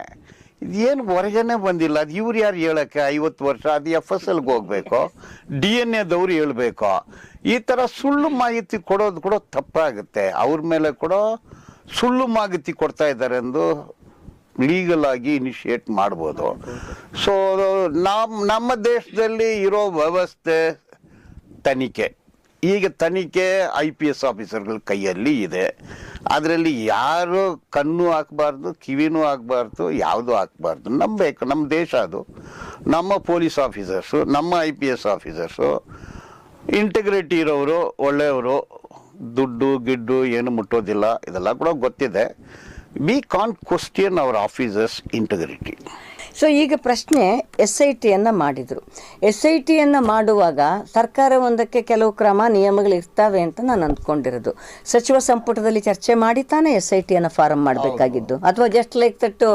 ಇದೇನು ಹೊರಗೇನೆ ಬಂದಿಲ್ಲ. ಅದು ಇವ್ರು ಯಾರು ಹೇಳಕ್ಕೆ 50 ವರ್ಷ? ಅದು FSLಗೆ ಹೋಗ್ಬೇಕು, DNA ಹೇಳ್ಬೇಕು. ಈ ಥರ ಸುಳ್ಳು ಮಾಹಿತಿ ಕೊಡೋದು ಕೂಡ ತಪ್ಪಾಗುತ್ತೆ. ಅವ್ರ ಮೇಲೆ ಕೂಡ ಸುಳ್ಳು ಮಾಹಿತಿ ಕೊಡ್ತಾ ಇದ್ದಾರೆ ಎಂದು ಲೀಗಲ್ ಆಗಿ ಇನಿಷಿಯೇಟ್ ಮಾಡ್ಬೋದು. ಸೊ ನಮ್ಮ ದೇಶದಲ್ಲಿ ಇರೋ ವ್ಯವಸ್ಥೆ ತನಿಖೆ, ಈಗ ತನಿಖೆ IPS ಆಫೀಸರ್ಗಳ ಕೈಯಲ್ಲಿ ಇದೆ. ಅದರಲ್ಲಿ ಯಾರು ಕಣ್ಣು ಹಾಕಬಾರ್ದು, ಕಿವಿನೂ ಹಾಕಬಾರ್ದು, ಯಾವುದೂ ಹಾಕಬಾರ್ದು. ನಂಬಬೇಕು, ನಮ್ಮ ದೇಶ ಅದು. ನಮ್ಮ ಪೊಲೀಸ್ ಆಫೀಸರ್ಸು, ನಮ್ಮ IPS ಆಫೀಸರ್ಸು ಇಂಟಿಗ್ರಿಟಿ ಇರೋರು, ಒಳ್ಳೆಯವರು, ದುಡ್ಡು ಗಿಡ್ಡು ಏನು ಮುಟ್ಟೋದಿಲ್ಲ, ಇದೆಲ್ಲ ಕೂಡ ಗೊತ್ತಿದೆ. We can't question our officers integrity. So ಈಗ ಪ್ರಶ್ನೆ, SITಯನ್ನು ಮಾಡಿದರು. SITಯನ್ನು ಮಾಡುವಾಗ ಸರ್ಕಾರ ಒಂದಕ್ಕೆ ಕೆಲವು ಕ್ರಮ ನಿಯಮಗಳು ಇರ್ತವೆ ಅಂತ ನಾನು ಅಂದ್ಕೊಂಡಿರೋದು. ಸಚಿವ ಸಂಪುಟದಲ್ಲಿ ಚರ್ಚೆ ಮಾಡಿ ತಾನೇ SITಯನ್ನು ಫಾರಮ್ ಮಾಡಬೇಕಾಗಿದ್ದು, ಅಥವಾ ಜಸ್ಟ್ ಲೈಕ್ ತಟ್ಟು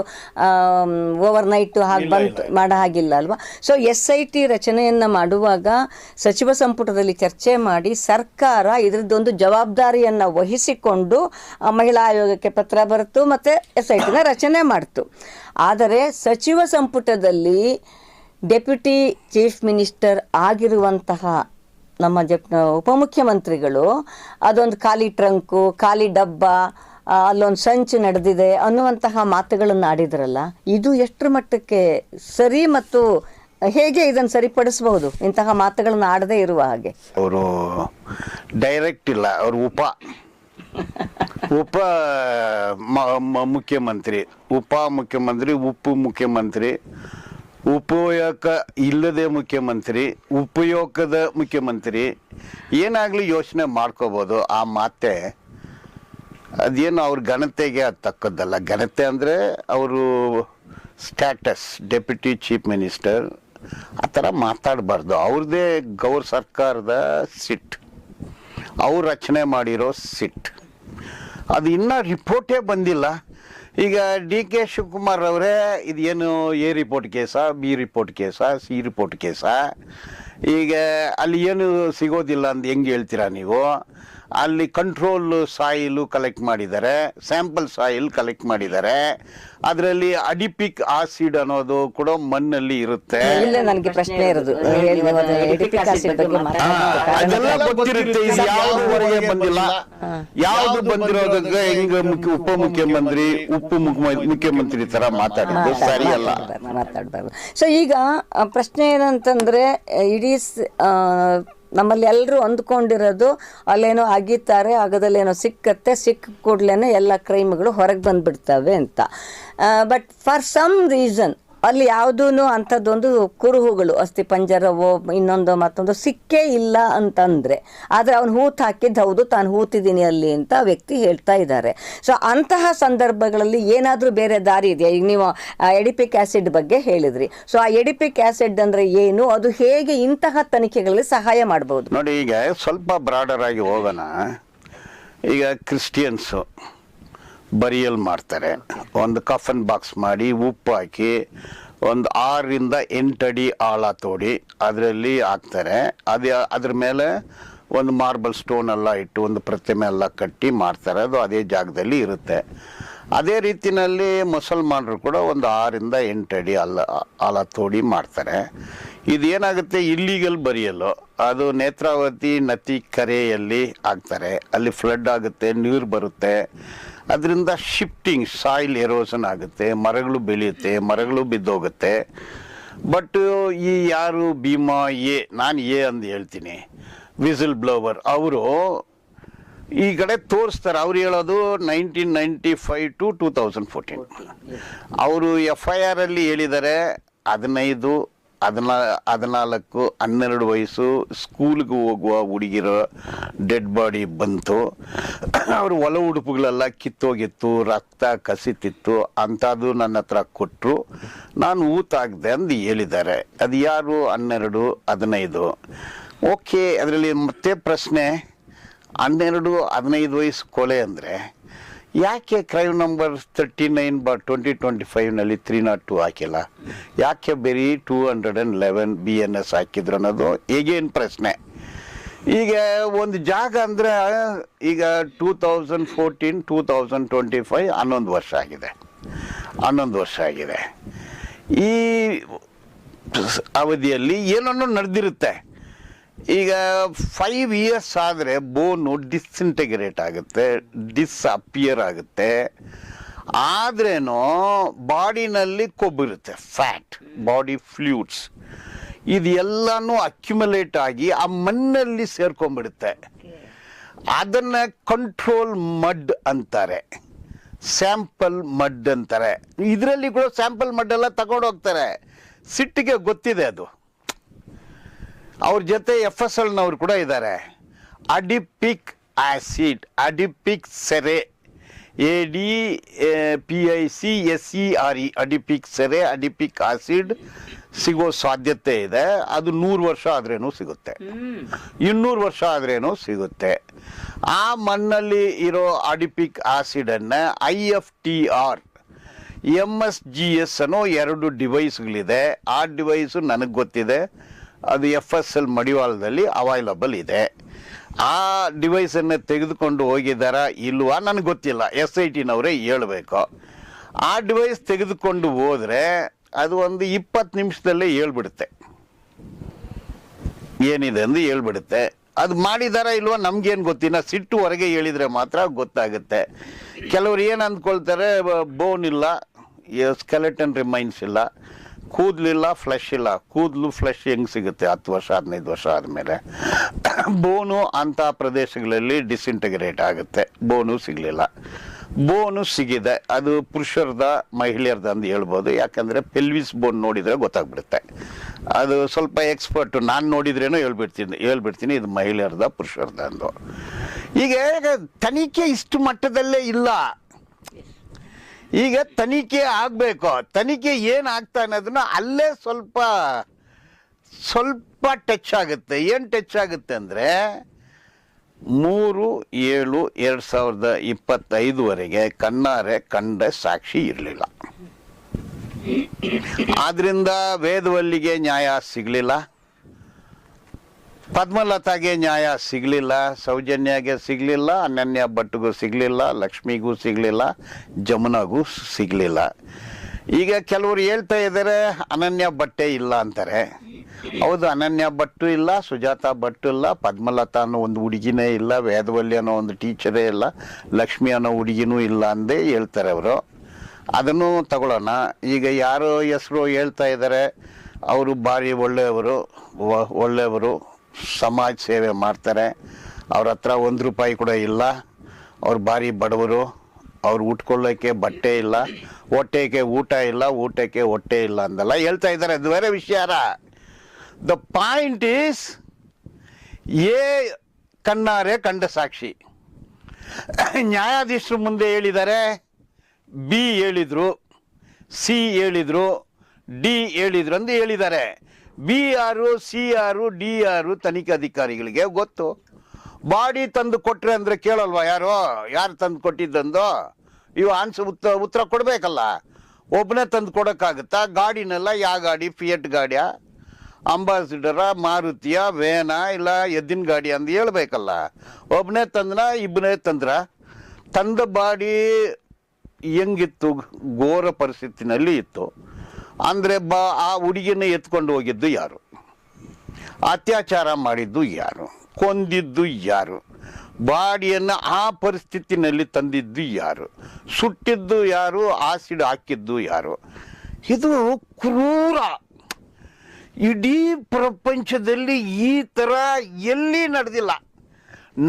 ಓವರ್ ನೈಟ್ ಹಾಗೆ ಬಂತು ಮಾಡೋ ಹಾಗಿಲ್ಲ ಅಲ್ವಾ? ಸೊ SIT ರಚನೆಯನ್ನು ಮಾಡುವಾಗ ಸಚಿವ ಸಂಪುಟದಲ್ಲಿ ಚರ್ಚೆ ಮಾಡಿ ಸರ್ಕಾರ ಇದರದ್ದೊಂದು ಜವಾಬ್ದಾರಿಯನ್ನು ವಹಿಸಿಕೊಂಡು ಮಹಿಳಾ ಆಯೋಗಕ್ಕೆ ಪತ್ರ ಬರೆತು ಮತ್ತು SITನ ರಚನೆ ಮಾಡ್ತು. ಆದರೆ ಸಚಿವ ಸಂಪುಟದಲ್ಲಿ ಡೆಪ್ಯೂಟಿ ಚೀಫ್ ಮಿನಿಸ್ಟರ್ ಆಗಿರುವಂತಹ ನಮ್ಮ ಉಪಮುಖ್ಯಮಂತ್ರಿಗಳು ಅದೊಂದು ಖಾಲಿ ಟ್ರಂಕು, ಖಾಲಿ ಡಬ್ಬ, ಅಲ್ಲೊಂದು ಸಂಚು ನಡೆದಿದೆ ಅನ್ನುವಂತಹ ಮಾತುಗಳನ್ನು ಆಡಿದ್ರಲ್ಲ, ಇದು ಎಷ್ಟರ ಮಟ್ಟಕ್ಕೆ ಸರಿ ಮತ್ತು ಹೇಗೆ ಇದನ್ನು ಸರಿಪಡಿಸಬಹುದು ಇಂತಹ ಮಾತುಗಳನ್ನು ಆಡದೇ ಇರುವ ಹಾಗೆ? ಅವರು ಡೈರೆಕ್ಟ್ ಇಲ್ಲ, ಅವರು ಉಪ ಮುಖ್ಯಮಂತ್ರಿ, ಉಪ ಮುಖ್ಯಮಂತ್ರಿ, ಮುಖ್ಯಮಂತ್ರಿ, ಉಪಯೋಗ ಇಲ್ಲದೆ ಮುಖ್ಯಮಂತ್ರಿ, ಉಪಯೋಗದ ಮುಖ್ಯಮಂತ್ರಿ, ಏನಾಗಲಿ ಯೋಚನೆ ಮಾಡ್ಕೋಬೋದು. ಆ ಮಾತೆ ಅದೇನು ಅವ್ರ ಘನತೆಗೆ ಅದು ತಕ್ಕದ್ದಲ್ಲ. ಘನತೆ ಅಂದರೆ ಅವರು ಸ್ಟ್ಯಾಟಸ್, ಡೆಪ್ಯೂಟಿ ಚೀಫ್ ಮಿನಿಸ್ಟರ್, ಆ ಥರ ಮಾತಾಡಬಾರ್ದು. ಅವ್ರದ್ದೇ ಸರ್ಕಾರದ ಸಿಟ್, ಅವ್ರು ರಚನೆ ಮಾಡಿರೋ ಸಿಟ್, ಅದು ಇನ್ನೂ ರಿಪೋರ್ಟೇ ಬಂದಿಲ್ಲ. ಈಗ DK ಶಿವಕುಮಾರ್ ಅವರೇ ಇದೇನು A ರಿಪೋರ್ಟ್ ಕೇಸಾ, B ರಿಪೋರ್ಟ್ ಕೇಸಾ, C ರಿಪೋರ್ಟ್ ಕೇಸಾ? ಈಗ ಅಲ್ಲಿ ಏನು ಸಿಗೋದಿಲ್ಲ ಅಂತ ಹೆಂಗೆ ಹೇಳ್ತೀರಾ ನೀವು? ಅಲ್ಲಿ ಕಂಟ್ರೋಲ್ ಸಾಯಿಲು ಕಲೆಕ್ಟ್ ಮಾಡಿದ್ದಾರೆ, ಸ್ಯಾಂಪಲ್ ಸಾಯಿಲ್ ಕಲೆಕ್ಟ್ ಮಾಡಿದ್ದಾರೆ. ಅದರಲ್ಲಿ ಅಡಿಪಿಕ್ ಆಸಿಡ್ ಅನ್ನೋದು ಕೂಡ ಮಣ್ಣಲ್ಲಿ ಇರುತ್ತೆ. ನನಗೆ ಪ್ರಶ್ನೆ ಇರೋದು, ಅದೆಲ್ಲ ಗೊತ್ತಿರುತ್ತೆ. ಇದು ಯಾವುದುವರೆಗೆ ಬಂದಿಲ್ಲ, ಯಾವುದು ಬಂದಿರೋದಕ್ಕೆ ಹಿಂಗ ಉಪಮುಖ್ಯಮಂತ್ರಿ, ಮುಖ್ಯಮಂತ್ರಿ ತರ ಮಾತಾಡಿದ್ದು ಸರಿಯಲ್ಲ, ಮಾತಾಡಬಾರ್ದು. ಸೊ ಈಗ ಪ್ರಶ್ನೆ ಏನಂತಂದ್ರೆ, ಇಡೀ ನಮ್ಮಲ್ಲಿ ಎಲ್ಲರೂ ಅಂದ್ಕೊಂಡಿರೋದು ಅಲ್ಲೇನೋ ಅಗಿತಾರೆ, ಆಗದಲ್ಲೇನೋ ಸಿಕ್ಕತ್ತೆ, ಸಿಕ್ಕ ಕೂಡಲೇ ಎಲ್ಲ ಕ್ರೈಮ್ಗಳು ಹೊರಗೆ ಬಂದುಬಿಡ್ತವೆ ಅಂತ. ಬಟ್ ಫಾರ್ ಸಮ್ ರೀಸನ್ ಅಲ್ಲಿ ಯಾವುದೂ ಅಂಥದ್ದೊಂದು ಕುರುಹುಗಳು, ಅಸ್ಥಿ ಪಂಜರವೋ ಇನ್ನೊಂದು ಮತ್ತೊಂದು ಸಿಕ್ಕೇ ಇಲ್ಲ ಅಂತಂದರೆ, ಆದರೆ ಅವನು ಹೂತು ಹಾಕಿದ್ದು ಹೌದು, ತಾನು ಹೂತಿದ್ದೀನಿ ಅಲ್ಲಿ ಅಂತ ವ್ಯಕ್ತಿ ಹೇಳ್ತಾ ಇದ್ದಾರೆ. ಸೊ ಅಂತಹ ಸಂದರ್ಭಗಳಲ್ಲಿ ಏನಾದರೂ ಬೇರೆ ದಾರಿ ಇದೆಯಾ? ಈಗ ನೀವು ಎಡಿಪಿಕ್ ಆ್ಯಸಿಡ್ ಬಗ್ಗೆ ಹೇಳಿದ್ರಿ. ಸೊ ಆ ಎಡಿಪಿಕ್ ಆ್ಯಸಿಡ್ ಅಂದರೆ ಏನು, ಅದು ಹೇಗೆ ಇಂತಹ ತನಿಖೆಗಳಲ್ಲಿ ಸಹಾಯ ಮಾಡ್ಬೋದು? ನೋಡಿ, ಈಗ ಸ್ವಲ್ಪ ಬ್ರಾಡರ್ ಆಗಿ ಹೋಗೋಣ. ಈಗ ಕ್ರಿಸ್ಟಿಯನ್ಸು ಬರಿಯಲ್ ಮಾಡ್ತಾರೆ, ಒಂದು ಕಫನ್ ಬಾಕ್ಸ್ ಮಾಡಿ ಉಪ್ಪು ಹಾಕಿ ಒಂದು 6 ರಿಂದ 8 ಅಡಿ ಆಳ ತೋಡಿ ಅದರಲ್ಲಿ ಹಾಕ್ತಾರೆ. ಅದ್ರ ಮೇಲೆ ಒಂದು ಮಾರ್ಬಲ್ ಸ್ಟೋನ್ ಎಲ್ಲ ಇಟ್ಟು ಒಂದು ಪ್ರತಿಮೆ ಎಲ್ಲ ಕಟ್ಟಿ ಮಾಡ್ತಾರೆ. ಅದು ಅದೇ ಜಾಗದಲ್ಲಿ ಇರುತ್ತೆ. ಅದೇ ರೀತಿಯಲ್ಲಿ ಮುಸಲ್ಮಾನರು ಕೂಡ ಒಂದು 6 ರಿಂದ 8 ಅಡಿ ಆಳ ತೋಡಿ ಮಾಡ್ತಾರೆ. ಇದೇನಾಗುತ್ತೆ, ಇಲ್ಲಿಗಲ್ ಬರಿಯಲು ಅದು ನೇತ್ರಾವತಿ ನದಿ ಕರೆಯಲ್ಲಿ ಆಗ್ತಾರೆ. ಅಲ್ಲಿ ಫ್ಲಡ್ ಆಗುತ್ತೆ, ನೀರು ಬರುತ್ತೆ, ಅದರಿಂದ ಶಿಫ್ಟಿಂಗ್ ಸಾಯಿಲ್ ಎರೋಷನ್ ಆಗುತ್ತೆ, ಮರಗಳು ಬೆಳೆಯುತ್ತೆ, ಮರಗಳು ಬಿದ್ದೋಗುತ್ತೆ. ಬಟ್ ಈ ಯಾರು ಭೀಮಾ ನಾನು ಅಂದು ಹೇಳ್ತೀನಿ, ವಿಸಿಲ್ ಬ್ಲೋವರ್, ಅವರು ಈ ಕಡೆ ತೋರಿಸ್ತಾರೆ. ಅವ್ರು ಹೇಳೋದು 1995 to 2014. ಅವರು FIR ಅಲ್ಲಿ ಹೇಳಿದ್ದಾರೆ 15, 14, 12 ವಯಸ್ಸು ಸ್ಕೂಲ್ಗೆ ಹೋಗುವ ಹುಡುಗಿರೋ ಡೆಡ್ ಬಾಡಿ ಬಂತು. ಅವರು ಒಳ ಉಡುಪುಗಳೆಲ್ಲ ಕಿತ್ತೋಗಿತ್ತು, ರಕ್ತ ಕಸಿತಿತ್ತು, ಅಂಥದ್ದು ನನ್ನ ಹತ್ರ ಕೊಟ್ಟರು, ನಾನು ಊತಾಗ್ದೆ ಅಂದು ಹೇಳಿದ್ದಾರೆ. ಅದು ಯಾರು? 12, 15. ಓಕೆ, ಅದರಲ್ಲಿ ಮತ್ತೆ ಪ್ರಶ್ನೆ, 12, 15 ವಯಸ್ಸು ಕೊಲೆ ಅಂದರೆ ಯಾಕೆ ಕ್ರೈಮ್ ನಂಬರ್ 39/2025 302 ಹಾಕಿಲ್ಲ? ಯಾಕೆ ಬರೀ 211 BNS ಹಾಕಿದ್ರು ಅನ್ನೋದು ಈಗೇನು ಪ್ರಶ್ನೆ. ಈಗ ಒಂದು ಜಾಗ ಅಂದರೆ ಈಗ 2014, 2025 11 ವರ್ಷ ಆಗಿದೆ. 11 ವರ್ಷ ಆಗಿದೆ. ಈ ಅವಧಿಯಲ್ಲಿ ಏನನ್ನೋ ನಡೆದಿರುತ್ತೆ. ಈಗ 5 years ಆದರೆ ಬೋನು ಡಿಸ್ಇಂಟೆಗ್ರೇಟ್ ಆಗುತ್ತೆ, ಡಿಸ್ಅಪಿಯರ್ ಆಗುತ್ತೆ. ಆದ್ರೇನು ಬಾಡಿನಲ್ಲಿ ಕೊಬ್ಬಿರುತ್ತೆ, ಫ್ಯಾಟ್, ಬಾಡಿ ಫ್ಲೂಯಿಡ್ಸ್. ಇದು ಎಲ್ಲಾನು ಅಕ್ಯುಮುಲೇಟ್ ಆಗಿ ಆ ಮಣ್ಣಲ್ಲಿ ಸೇರ್ಕೊಂಡ್ಬಿಡುತ್ತೆ. ಅದನ್ನ ಕಂಟ್ರೋಲ್ ಮಡ್ ಅಂತಾರೆ, ಸ್ಯಾಂಪಲ್ ಮಡ್ ಅಂತಾರೆ. ಇದರಲ್ಲಿ ಕೂಡ ಸ್ಯಾಂಪಲ್ ಮಡ್ ಎಲ್ಲ ತಗೊಂಡು ಹೋಗ್ತಾರೆ. ಸಿಟ್ಟಿಗೆ ಗೊತ್ತಿದೆ ಅದು. ಅವ್ರ ಜೊತೆ FSLನವ್ರು ಕೂಡ ಇದ್ದಾರೆ. ಅಡಿಪಿಕ್ ಆಸಿಡ್, ಅಡಿಪಿಕ್ ಸೆರೆ, ADPICSERE, ಅಡಿಪಿಕ್ ಸೆರೆ, ಅಡಿಪಿಕ್ ಆಸಿಡ್ ಸಿಗೋ ಸಾಧ್ಯತೆ ಇದೆ. ಅದು 100 ವರ್ಷ ಆದ್ರೇನು ಸಿಗುತ್ತೆ, 200 ವರ್ಷ ಆದ್ರೇನು ಸಿಗುತ್ತೆ. ಆ ಮಣ್ಣಲ್ಲಿ ಇರೋ ಅಡಿಪಿಕ್ ಆಸಿಡ್ ಅನ್ನ IFTR, MSGS ಅನ್ನೋ 2 ಡಿವೈಸ್ಗಳಿದೆ. ಆ ಡಿವೈಸು ನನಗೆ ಗೊತ್ತಿದೆ, ಅದು FSL ಮಡಿವಾಳದಲ್ಲಿ ಅವೈಲಬಲ್ ಇದೆ. ಆ ಡಿವೈಸನ್ನು ತೆಗೆದುಕೊಂಡು ಹೋಗಿದ್ದಾರಾ ಇಲ್ವಾ ನನಗೆ ಗೊತ್ತಿಲ್ಲ, SITನವರೇ ಹೇಳ್ಬೇಕು. ಆ ಡಿವೈಸ್ ತೆಗೆದುಕೊಂಡು ಹೋದರೆ ಅದು ಒಂದು 20 ನಿಮಿಷದಲ್ಲೇ ಹೇಳ್ಬಿಡುತ್ತೆ, ಏನಿದೆ ಎಂದು ಹೇಳ್ಬಿಡುತ್ತೆ. ಅದು ಮಾಡಿದಾರ ಇಲ್ವಾ ನಮ್ಗೇನು ಗೊತ್ತಿಲ್ಲ, ಸಿಟ್ಟು ಹೊರಗೆ ಹೇಳಿದರೆ ಮಾತ್ರ ಗೊತ್ತಾಗುತ್ತೆ. ಕೆಲವರು ಏನು ಅಂದ್ಕೊಳ್ತಾರೆ, ಬೋನ್ ಇಲ್ಲ, ಸ್ಕೆಲೆಟನ್ ರಿಮೈನ್ಸ್ ಇಲ್ಲ, ಕೂದಲಿಲ್ಲ, ಫ್ಲೆಶ್ ಇಲ್ಲ. ಕೂದಲು ಫ್ಲೆಶ್ ಹೆಂಗೆ ಸಿಗುತ್ತೆ 10 ವರ್ಷ 15 ವರ್ಷ ಆದಮೇಲೆ? ಬೋನು ಅಂಥ ಪ್ರದೇಶಗಳಲ್ಲಿ ಡಿಸ್ಇಂಟಗ್ರೇಟ್ ಆಗುತ್ತೆ. ಬೋನು ಸಿಗಲಿಲ್ಲ. ಬೋನು ಸಿಗಿದೆ, ಅದು ಪುರುಷರದ ಮಹಿಳೆಯರ್ದ ಅಂತ ಹೇಳ್ಬೋದು. ಯಾಕಂದರೆ ಪೆಲ್ವಿಸ್ ಬೋನ್ ನೋಡಿದರೆ ಗೊತ್ತಾಗ್ಬಿಡುತ್ತೆ. ಅದು ಸ್ವಲ್ಪ ಎಕ್ಸ್ಪರ್ಟು, ನಾನು ನೋಡಿದ್ರೇನೋ ಹೇಳ್ಬಿಡ್ತೀನಿ ಇದು ಮಹಿಳೆಯರ್ದ ಪುರುಷರ್ದ ಅಂದು. ಈಗ ತನಿಖೆ ಇಷ್ಟು ಮಟ್ಟದಲ್ಲೇ ಇಲ್ಲ. ಈಗ ತನಿಖೆ ಆಗಬೇಕು. ತನಿಖೆ ಏನಾಗ್ತಾ ಅನ್ನೋದನ್ನ ಅಲ್ಲೇ ಸ್ವಲ್ಪ ಟಚ್ ಆಗುತ್ತೆ. ಏನು ಟಚ್ ಆಗುತ್ತೆ ಅಂದರೆ 3/7/2025 ಕಣ್ಣಾರೆ ಕಂಡ ಸಾಕ್ಷಿ ಇರಲಿಲ್ಲ. ಆದ್ರಿಂದ ವೇದವಲ್ಲಿಗೆ ನ್ಯಾಯ ಸಿಗಲಿಲ್ಲ, ಪದ್ಮಲತಾಗೆ ನ್ಯಾಯ ಸಿಗಲಿಲ್ಲ, ಸೌಜನ್ಯಗೆ ಸಿಗಲಿಲ್ಲ, ಅನನ್ಯ ಭಟ್ಗೂ ಸಿಗಲಿಲ್ಲ, ಲಕ್ಷ್ಮಿಗೂ ಸಿಗಲಿಲ್ಲ, ಜಮುನಾಗೂ ಸಿಗಲಿಲ್ಲ. ಈಗ ಕೆಲವರು ಹೇಳ್ತಾ ಇದ್ದಾರೆ ಅನನ್ಯ ಭಟ್ಟೆ ಇಲ್ಲ ಅಂತಾರೆ. ಹೌದು, ಅನನ್ಯ ಭಟ್ಟು ಇಲ್ಲ, ಸುಜಾತಾ ಭಟ್ಟು ಇಲ್ಲ, ಪದ್ಮಲತಾ ಅನ್ನೋ ಒಂದು ಹುಡುಗಿನೇ ಇಲ್ಲ, ವೇದವಲ್ಲಿ ಅನ್ನೋ ಒಂದು ಟೀಚರೇ ಇಲ್ಲ, ಲಕ್ಷ್ಮಿ ಅನ್ನೋ ಹುಡುಗಿನೂ ಇಲ್ಲ ಅಂದೇ ಹೇಳ್ತಾರೆ ಅವರು. ಅದನ್ನು ತಗೊಳ್ಳೋಣ. ಈಗ ಯಾರೋ ಹೆಸರು ಹೇಳ್ತಾ ಇದ್ದಾರೆ, ಅವರು ಭಾರಿ ಒಳ್ಳೆಯವರು, ಸಮಾಜ ಸೇವೆ ಮಾಡ್ತಾರೆ, ಅವ್ರ ಹತ್ರ 1 ರೂಪಾಯಿ ಕೂಡ ಇಲ್ಲ, ಅವ್ರು ಭಾರಿ ಬಡವರು, ಅವ್ರು ಉಟ್ಕೊಳ್ಳೋಕ್ಕೆ ಬಟ್ಟೆ ಇಲ್ಲ, ಹೊಟ್ಟೆಗೆ ಊಟ ಇಲ್ಲ, ಊಟಕ್ಕೆ ಹೊಟ್ಟೆ ಇಲ್ಲ ಅಂದೆಲ್ಲ ಹೇಳ್ತಾ ಇದ್ದಾರೆ. ಅದು ಬೇರೆ ವಿಷಯ. ದ ಪಾಯಿಂಟ್ ಈಸ್, ಕಣ್ಣಾರೆ ಕಂಡ ಸಾಕ್ಷಿ. ನ್ಯಾಯಾಧೀಶರು ಮುಂದೆ ಹೇಳಿದ್ದಾರೆ, B ಹೇಳಿದ್ರು, C ಹೇಳಿದ್ರು, D ಹೇಳಿದ್ರು ಅಂತ ಹೇಳಿದ್ದಾರೆ. B ಯಾರು, C ಯಾರು, D ಯಾರು ತನಿಖಾಧಿಕಾರಿಗಳಿಗೆ ಗೊತ್ತು. ಬಾಡಿ ತಂದು ಕೊಟ್ರೆ ಅಂದರೆ ಕೇಳಲ್ವಾ ಯಾರು ತಂದು ಕೊಟ್ಟಿದ್ದಂದು? ಇವು ಉತ್ತರ ಕೊಡಬೇಕಲ್ಲ. ಒಬ್ಬನೇ ತಂದು ಕೊಡೋಕ್ಕಾಗುತ್ತಾ? ಗಾಡಿನೆಲ್ಲ ಯಾವ ಗಾಡಿ, ಫಿಯಟ್ ಗಾಡಿಯ, ಅಂಬಾಸಿಡರ, ಮಾರುತಿಯ, ವೇನ, ಇಲ್ಲ ಎದ್ದಿನ ಗಾಡಿ ಅಂತ ಹೇಳ್ಬೇಕಲ್ಲ. ಒಬ್ಬನೇ ತಂದನ, ಇಬ್ಬನೇ ತಂದ ಬಾಡಿ ಹೆಂಗಿತ್ತು? ಘೋರ ಪರಿಸ್ಥಿತಿನಲ್ಲಿ ಇತ್ತು. ಅಂದರೆ ಆ ಹುಡುಗಿನ ಎತ್ಕೊಂಡು ಹೋಗಿದ್ದು ಯಾರು? ಅತ್ಯಾಚಾರ ಮಾಡಿದ್ದು ಯಾರು? ಕೊಂದಿದ್ದು ಯಾರು? ಬಾಡಿಯನ್ನು ಆ ಪರಿಸ್ಥಿತಿನಲ್ಲಿ ತಂದಿದ್ದು ಯಾರು? ಸುಟ್ಟಿದ್ದು ಯಾರು? ಆಸಿಡ್ ಹಾಕಿದ್ದು ಯಾರು? ಇದು ಕ್ರೂರ. ಇಡೀ ಪ್ರಪಂಚದಲ್ಲಿ ಈ ಥರ ಎಲ್ಲಿ ನಡೆದಿಲ್ಲ.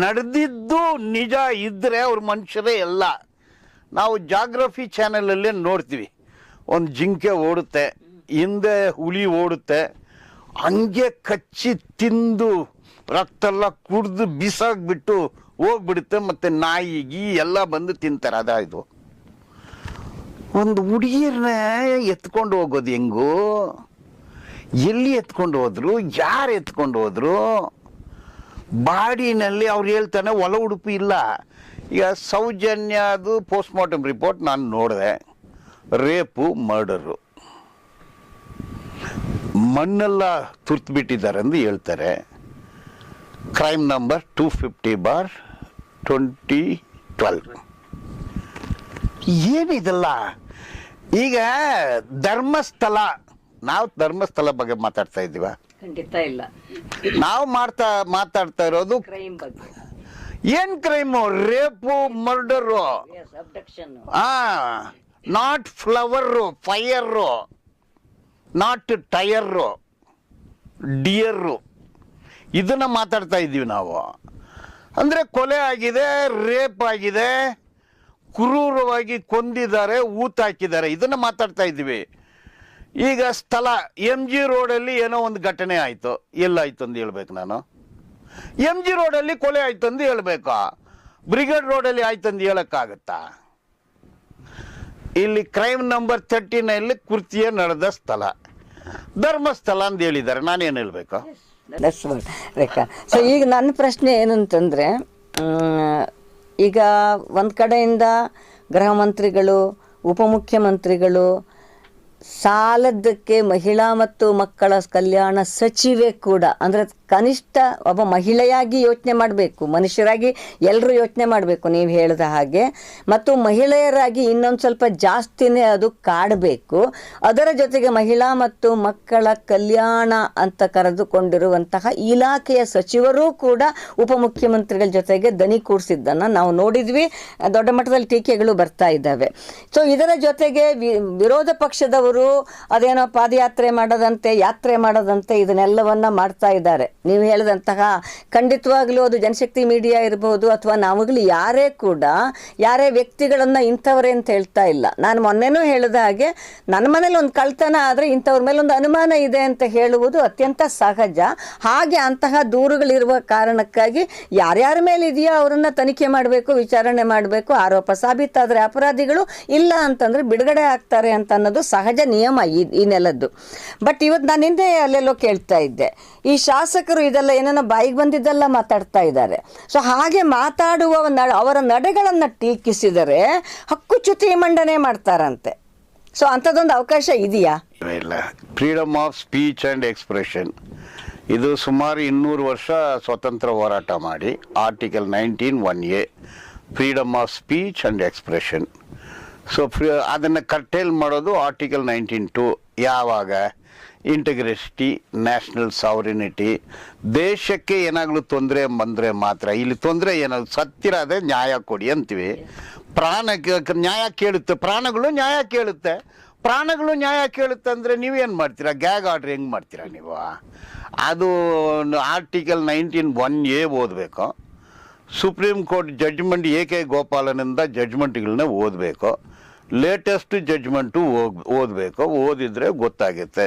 ನಡೆದಿದ್ದು ನಿಜ ಇದ್ದರೆ ಅವ್ರ ಮನುಷ್ಯರೇ ಎಲ್ಲ. ನಾವು ಜಾಗ್ರಫಿ ಚಾನೆಲಲ್ಲೇ ನೋಡ್ತೀವಿ, ಒಂದು ಜಿಂಕೆ ಓಡುತ್ತೆ, ಹಿಂದೆ ಹುಲಿ ಓಡುತ್ತೆ, ಹಂಗೆ ಕಚ್ಚಿ ತಿಂದು ರಕ್ತ ಎಲ್ಲ ಕುಡಿದು ಬಿಸಾಕ್ಬಿಟ್ಟು ಹೋಗ್ಬಿಡುತ್ತೆ. ಮತ್ತು ನಾಯಿಗಿ ಎಲ್ಲ ಬಂದು ತಿಂತಾರೆ. ಇದು ಒಂದು ಹುಡುಗಿಯರನ್ನ ಎತ್ಕೊಂಡು ಹೋಗೋದು ಹೆಂಗೋ? ಎಲ್ಲಿ ಎತ್ಕೊಂಡು ಹೋದ್ರು? ಯಾರು ಎತ್ಕೊಂಡು ಹೋದ್ರು? ಬಾಡಿನಲ್ಲಿ ಅವ್ರು ಹೇಳ್ತಾನೆ ಒಳ ಉಡುಪು ಇಲ್ಲ. ಈಗ ಸೌಜನ್ಯದು ಪೋಸ್ಟ್ಮಾರ್ಟಮ್ ರಿಪೋರ್ಟ್ ನಾನು ನೋಡಿದೆ. ರೇಪು, ಮರ್ಡರು, ಮಣ್ಣೆಲ್ಲ ತುರ್ತು ಬಿಟ್ಟಿದ್ದಾರೆ ಎಂದು ಹೇಳ್ತಾರೆ. Crime number 250/2012. ಏನಿದೆಲ್ಲ? ಈಗ ಧರ್ಮಸ್ಥಳ, ನಾವು ಧರ್ಮಸ್ಥಳ ಬಗ್ಗೆ ಮಾತಾಡ್ತಾ ಇದ್ದೀವ? ಖಂಡಿತ ಇಲ್ಲ. ನಾವು ಮಾತಾಡ್ತಾ ಇರೋದು ಕ್ರೈಮ್ ಬಗ್ಗೆ. ಏನ್ crime? Rape, murder. Not flower, fire, not tyre. Dear, ಇದನ್ನು ಮಾತಾಡ್ತಾ ಇದ್ದೀವಿ ನಾವು. ಅಂದರೆ ಕೊಲೆ ಆಗಿದೆ, ರೇಪ್ ಆಗಿದೆ, ಕ್ರೂರವಾಗಿ ಕೊಂದಿದ್ದಾರೆ, ಊತಾಕಿದ್ದಾರೆ, ಇದನ್ನು ಮಾತಾಡ್ತಾ ಇದ್ದೀವಿ. ಈಗ ಸ್ಥಳ MG ರೋಡಲ್ಲಿ ಏನೋ ಒಂದು ಘಟನೆ ಆಯಿತು, ಎಲ್ಲಾಯ್ತು ಅಂತ ಹೇಳ್ಬೇಕು ನಾನು. MG ರೋಡಲ್ಲಿ ಕೊಲೆ ಆಯ್ತು ಅಂತ ಹೇಳ್ಬೇಕಾ? ಬ್ರಿಗೇಡ್ ರೋಡಲ್ಲಿ ಆಯ್ತು ಅಂತ ಹೇಳೋಕ್ಕಾಗತ್ತಾ? ಇಲ್ಲಿ ಕ್ರೈಮ್ ನಂಬರ್ 39 ಕೃತ್ಯ ನಡೆದ ಸ್ಥಳ ಧರ್ಮಸ್ಥಳ ಅಂತ ಹೇಳಿದ್ದಾರೆ, ನಾನೇನು ಹೇಳ್ಬೇಕು? ರೇಖಾ, ಸೊ ಈಗ ನನ್ನ ಪ್ರಶ್ನೆ ಏನು ಅಂತಂದರೆ, ಈಗ ಒಂದು ಕಡೆಯಿಂದ ಗೃಹ ಮಂತ್ರಿಗಳು, ಉಪಮುಖ್ಯಮಂತ್ರಿಗಳು, ಸಾಲದ್ದಕ್ಕೆ ಮಹಿಳಾ ಮತ್ತು ಮಕ್ಕಳ ಕಲ್ಯಾಣ ಸಚಿವೆ ಕೂಡ, ಅಂದರೆ ಕನಿಷ್ಠ ಒಬ್ಬ ಮಹಿಳೆಯಾಗಿ ಯೋಚನೆ ಮಾಡಬೇಕು, ಮನುಷ್ಯರಾಗಿ ಎಲ್ಲರೂ ಯೋಚನೆ ಮಾಡಬೇಕು ನೀವು ಹೇಳಿದ ಹಾಗೆ, ಮತ್ತು ಮಹಿಳೆಯರಾಗಿ ಇನ್ನೊಂದು ಸ್ವಲ್ಪ ಜಾಸ್ತಿನೇ ಅದು ಕಾಡಬೇಕು. ಅದರ ಜೊತೆಗೆ ಮಹಿಳಾ ಮತ್ತು ಮಕ್ಕಳ ಕಲ್ಯಾಣ ಅಂತ ಕರೆದುಕೊಂಡಿರುವಂತಹ ಇಲಾಖೆಯ ಸಚಿವರೂ ಕೂಡ ಉಪಮುಖ್ಯಮಂತ್ರಿಗಳ ಜೊತೆಗೆ ದನಿ ಕೂಡಿಸಿದ್ದನ್ನು ನಾವು ನೋಡಿದ್ವಿ. ದೊಡ್ಡ ಮಟ್ಟದಲ್ಲಿ ಟೀಕೆಗಳು ಬರ್ತಾ ಇದ್ದಾವೆ. ಸೊ ಇದರ ಜೊತೆಗೆ ವಿರೋಧ ಪಕ್ಷದವರು ಅದೇನೋ ಪಾದಯಾತ್ರೆ ಮಾಡೋದಂತೆ, ಯಾತ್ರೆ ಮಾಡೋದಂತೆ, ಇದನ್ನೆಲ್ಲವನ್ನ ಮಾಡ್ತಾ ಇದ್ದಾರೆ. ನೀವು ಹೇಳಿದಂತಹ ಖಂಡಿತವಾಗ್ಲೂ ಅದು ಜನಶಕ್ತಿ ಮೀಡಿಯಾ ಇರ್ಬೋದು ಅಥವಾ ನಾವಾಗಲೂ ಯಾರೇ ಕೂಡ ಯಾರೇ ವ್ಯಕ್ತಿಗಳನ್ನು ಇಂಥವರೇ ಅಂತ ಹೇಳ್ತಾ ಇಲ್ಲ. ನಾನು ಮೊನ್ನೆನೂ ಹೇಳಿದ ಹಾಗೆ ನನ್ನ ಮನೇಲಿ ಒಂದು ಕಳ್ತನ ಆದರೆ ಇಂಥವ್ರ ಮೇಲೆ ಒಂದು ಅನುಮಾನ ಇದೆ ಅಂತ ಹೇಳುವುದು ಅತ್ಯಂತ ಸಹಜ. ಹಾಗೆ ಅಂತಹ ದೂರುಗಳಿರುವ ಕಾರಣಕ್ಕಾಗಿ ಯಾರ್ಯಾರ ಮೇಲೆ ಇದೆಯೋ ಅವರನ್ನು ತನಿಖೆ ಮಾಡಬೇಕು, ವಿಚಾರಣೆ ಮಾಡಬೇಕು. ಆರೋಪ ಸಾಬೀತಾದರೆ ಅಪರಾಧಿಗಳು, ಇಲ್ಲ ಅಂತಂದರೆ ಬಿಡುಗಡೆ ಆಗ್ತಾರೆ ಅಂತ ಅನ್ನೋದು ಸಹಜ ನಿಯಮ ಈ ನೆಲದ್ದು. ಬಟ್ ಇವತ್ತು ನಾನು ಹಿಂದೆ ಅಲ್ಲೆಲ್ಲೋ ಕೇಳ್ತಾ ಇದ್ದೆ, ಈ ಶಾಸಕರು ಇದೆಲ್ಲ ಏನೇನೋ ಬಾಯಿಗೆ ಬಂದಿದ್ದೆಲ್ಲ ಮಾತಾಡ್ತಾ ಇದ್ದಾರೆ. ಸೊ ಹಾಗೆ ಮಾತಾಡುವ ಅವರ ನಡೆಗಳನ್ನು ಟೀಕಿಸಿದರೆ ಹಕ್ಕುಚ್ಯುತಿ ಮಂಡನೆ ಮಾಡ್ತಾರಂತೆ. ಸೊ ಅಂಥದ್ದೊಂದು ಅವಕಾಶ ಇದೆಯಾ? ಇಲ್ಲ. Freedom of speech and expression ಇದು ಸುಮಾರು 200 ವರ್ಷ ಸ್ವತಂತ್ರ ಹೋರಾಟ ಮಾಡಿ article 19(1)A freedom of speech and expression. So ಅದನ್ನು ಕರ್ಟೇಲ್ ಮಾಡೋದು ಆರ್ಟಿಕಲ್ 19(2). ಯಾವಾಗ? ಇಂಟಗ್ರಿಟಿ, ನ್ಯಾಷನಲ್ ಸಾವರಿನಿಟಿ, ದೇಶಕ್ಕೆ ಏನಾಗಲೂ ತೊಂದರೆ ಬಂದರೆ ಮಾತ್ರ. ಇಲ್ಲಿ ತೊಂದರೆ ಏನಾದ್ರು ಸತ್ತಿರಾದೆ ನ್ಯಾಯ ಕೊಡಿ ಅಂತೀವಿ. ಪ್ರಾಣಕ್ಕೆ ನ್ಯಾಯ ಕೇಳುತ್ತೆ, ಪ್ರಾಣಗಳು ನ್ಯಾಯ ಕೇಳುತ್ತೆ. ಪ್ರಾಣಗಳು ನ್ಯಾಯ ಕೇಳುತ್ತೆ ಅಂದರೆ ನೀವೇನು ಮಾಡ್ತೀರಾ? ಗ್ಯಾಗ್ ಆರ್ಡ್ರ್ ಹೆಂಗೆ ಮಾಡ್ತೀರಾ ನೀವು? ಅದು ಆರ್ಟಿಕಲ್ 19(1)A ಓದಬೇಕು. ಸುಪ್ರೀಂ ಕೋರ್ಟ್ ಜಡ್ಜ್ಮೆಂಟ್ AK ಗೋಪಾಲನಿಂದ ಜಡ್ಜ್ಮೆಂಟ್ಗಳನ್ನ ಓದಬೇಕು. ಲೇಟೆಸ್ಟ್ ಜಡ್ಜ್ಮೆಂಟು ಓದಬೇಕು. ಓದಿದರೆ ಗೊತ್ತಾಗುತ್ತೆ